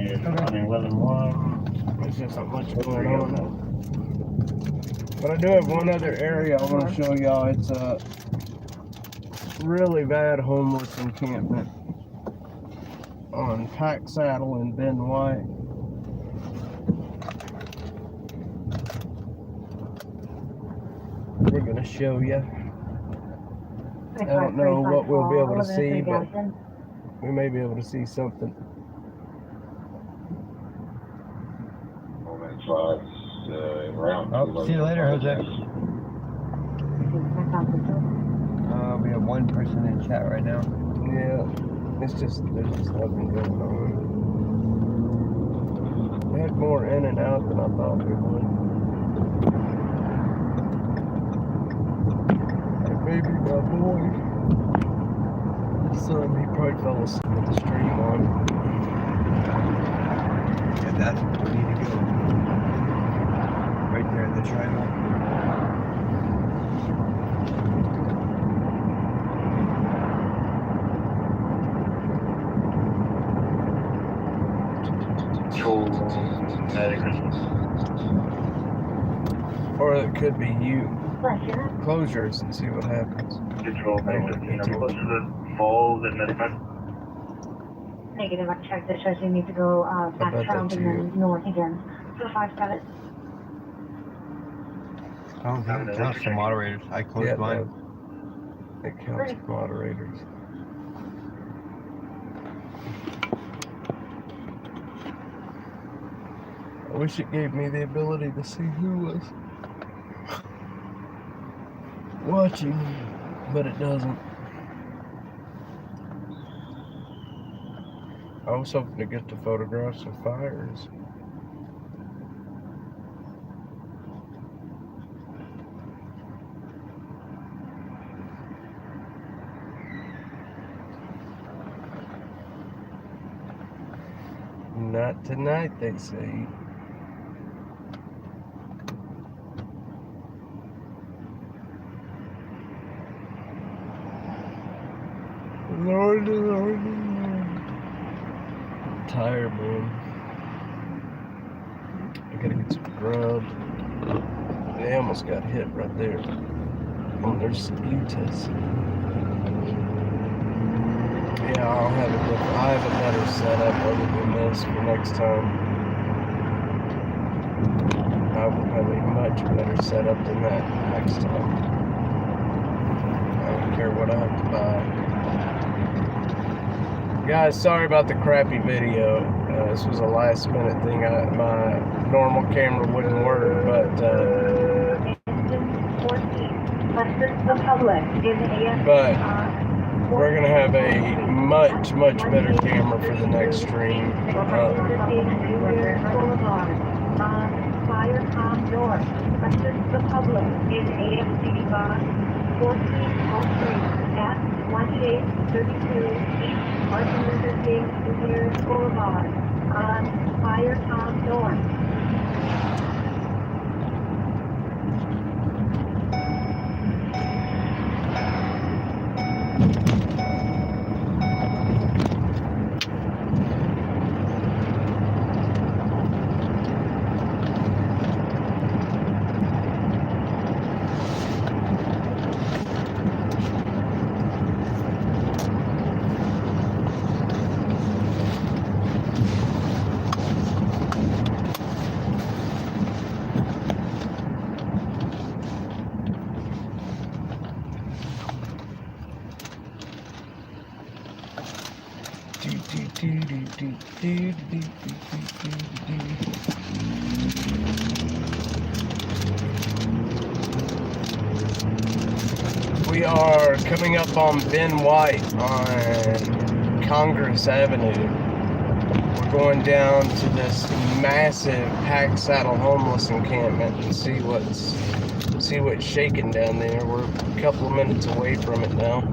There's just not much going on. But I do have one other area I want to show y'all. It's a really bad homeless encampment on Pack Saddle and Ben White. We're gonna show you. I don't know what we'll be able to see, but we may be able to see something. Oh, see you later, Jose. We have one person in chat right now. Yeah, there's just nothing going on. We had more in and out than I thought we would. Hey, baby, my boy. His son, he probably fell asleep with the stream on. Yeah, that's where we need to go. Right there in the triangle. Or it could be you. Close yours and see what happens. Control, I'm close to the falls and Medicine. Negative, I checked that shows you need to go back around and then north again. 457. Oh, it counts the moderators. I closed mine. It counts moderators. I wish it gave me the ability to see who was watching, but it doesn't. I was hoping to get the photographs of fires. Not tonight, they say. Lord, Lord, Lord. I'm tired, man. I gotta get some grub. They almost got hit right there. Oh, there's Utas. Yeah, I have a better setup other than this for next time. I will have a much better setup than that next time. I don't care what I have to buy. Guys, sorry about the crappy video. This was a last minute thing. My normal camera wouldn't work, but we're gonna have a much better camera for the next stream. Firecom North. Assist the public in AFC bus 1403 at 1832 East Martin Luther King Jr. Boulevard on Firecom North. We are coming up on Ben White on Congress Avenue. We're going down to this massive Pack Saddle homeless encampment and see what's shaking down there. We're a couple of minutes away from it now.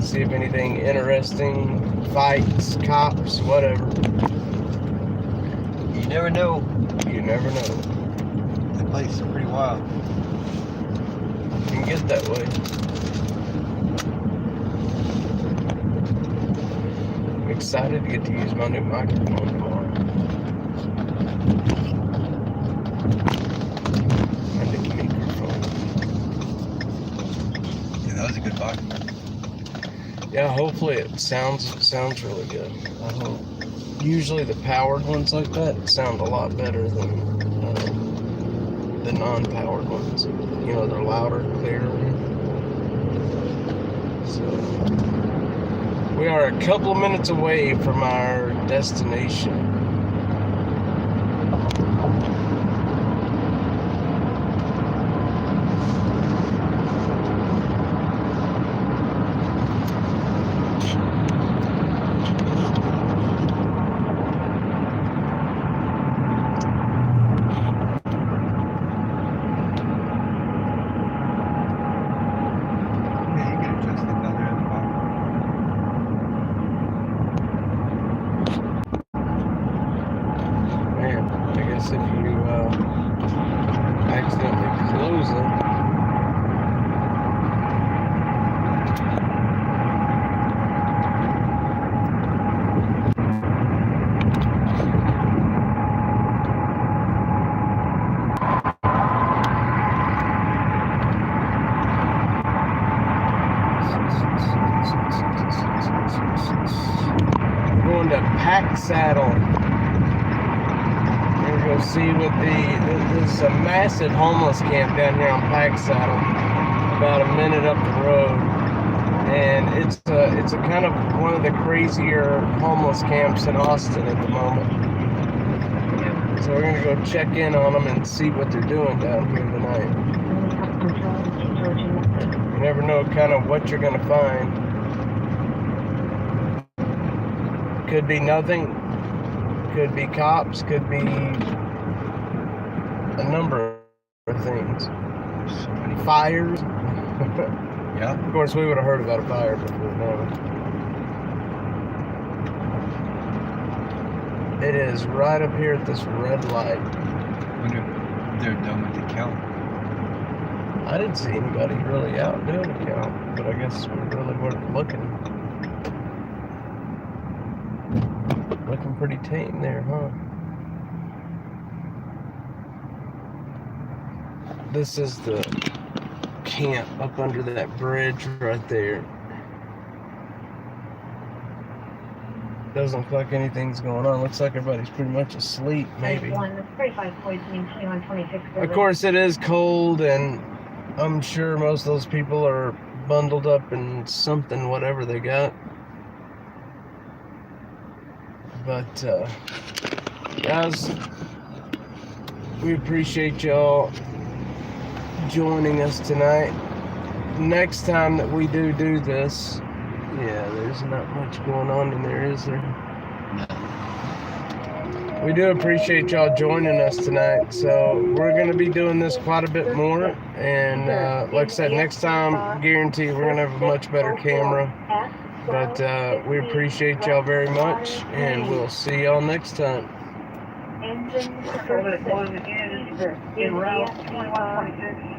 See if anything interesting, fights, cops, whatever. You never know. You never know. The place is pretty wild. can get that way. I'm excited to get to use my new microphone tomorrow. My new microphone. Yeah, that was a good box. Yeah, hopefully it sounds really good. I hope. Usually the powered ones like that sound a lot better than the non-powered ones. You know, they're louder, clearer. So we are a couple of minutes away from our destination. Yeah, you can adjust it down there at the bottom. Man, I guess if you accidentally close it. Going to Pack Saddle. We're going to see what there's a massive homeless camp down here on Pack Saddle, about a minute up the road, and it's a kind of one of the crazier homeless camps in Austin at the moment. So we're going to go check in on them and see what they're doing down here tonight. You never know kind of what you're going to find. Could be nothing, could be cops, could be a number of things. Fires. Yeah. Of course, we would have heard about a fire before now. It is right up here at this red light. Wonder if they're done with the count. I didn't see anybody really out doing a count, but I guess we really weren't looking. Looking pretty tame there, huh? This is the camp up under that bridge right there. Doesn't look like anything's going on. Looks like everybody's pretty much asleep, maybe. Of course, it is cold, and I'm sure most of those people are bundled up in something, whatever they got. But, guys, we appreciate y'all joining us tonight. Next time that we do this, yeah, there's not much going on in there, is there? We do appreciate y'all joining us tonight. So we're going to be doing this quite a bit more. And like I said, next time, guarantee we're going to have a much better camera. But we appreciate y'all very much, and we'll see y'all next time. Engine, in route 2126.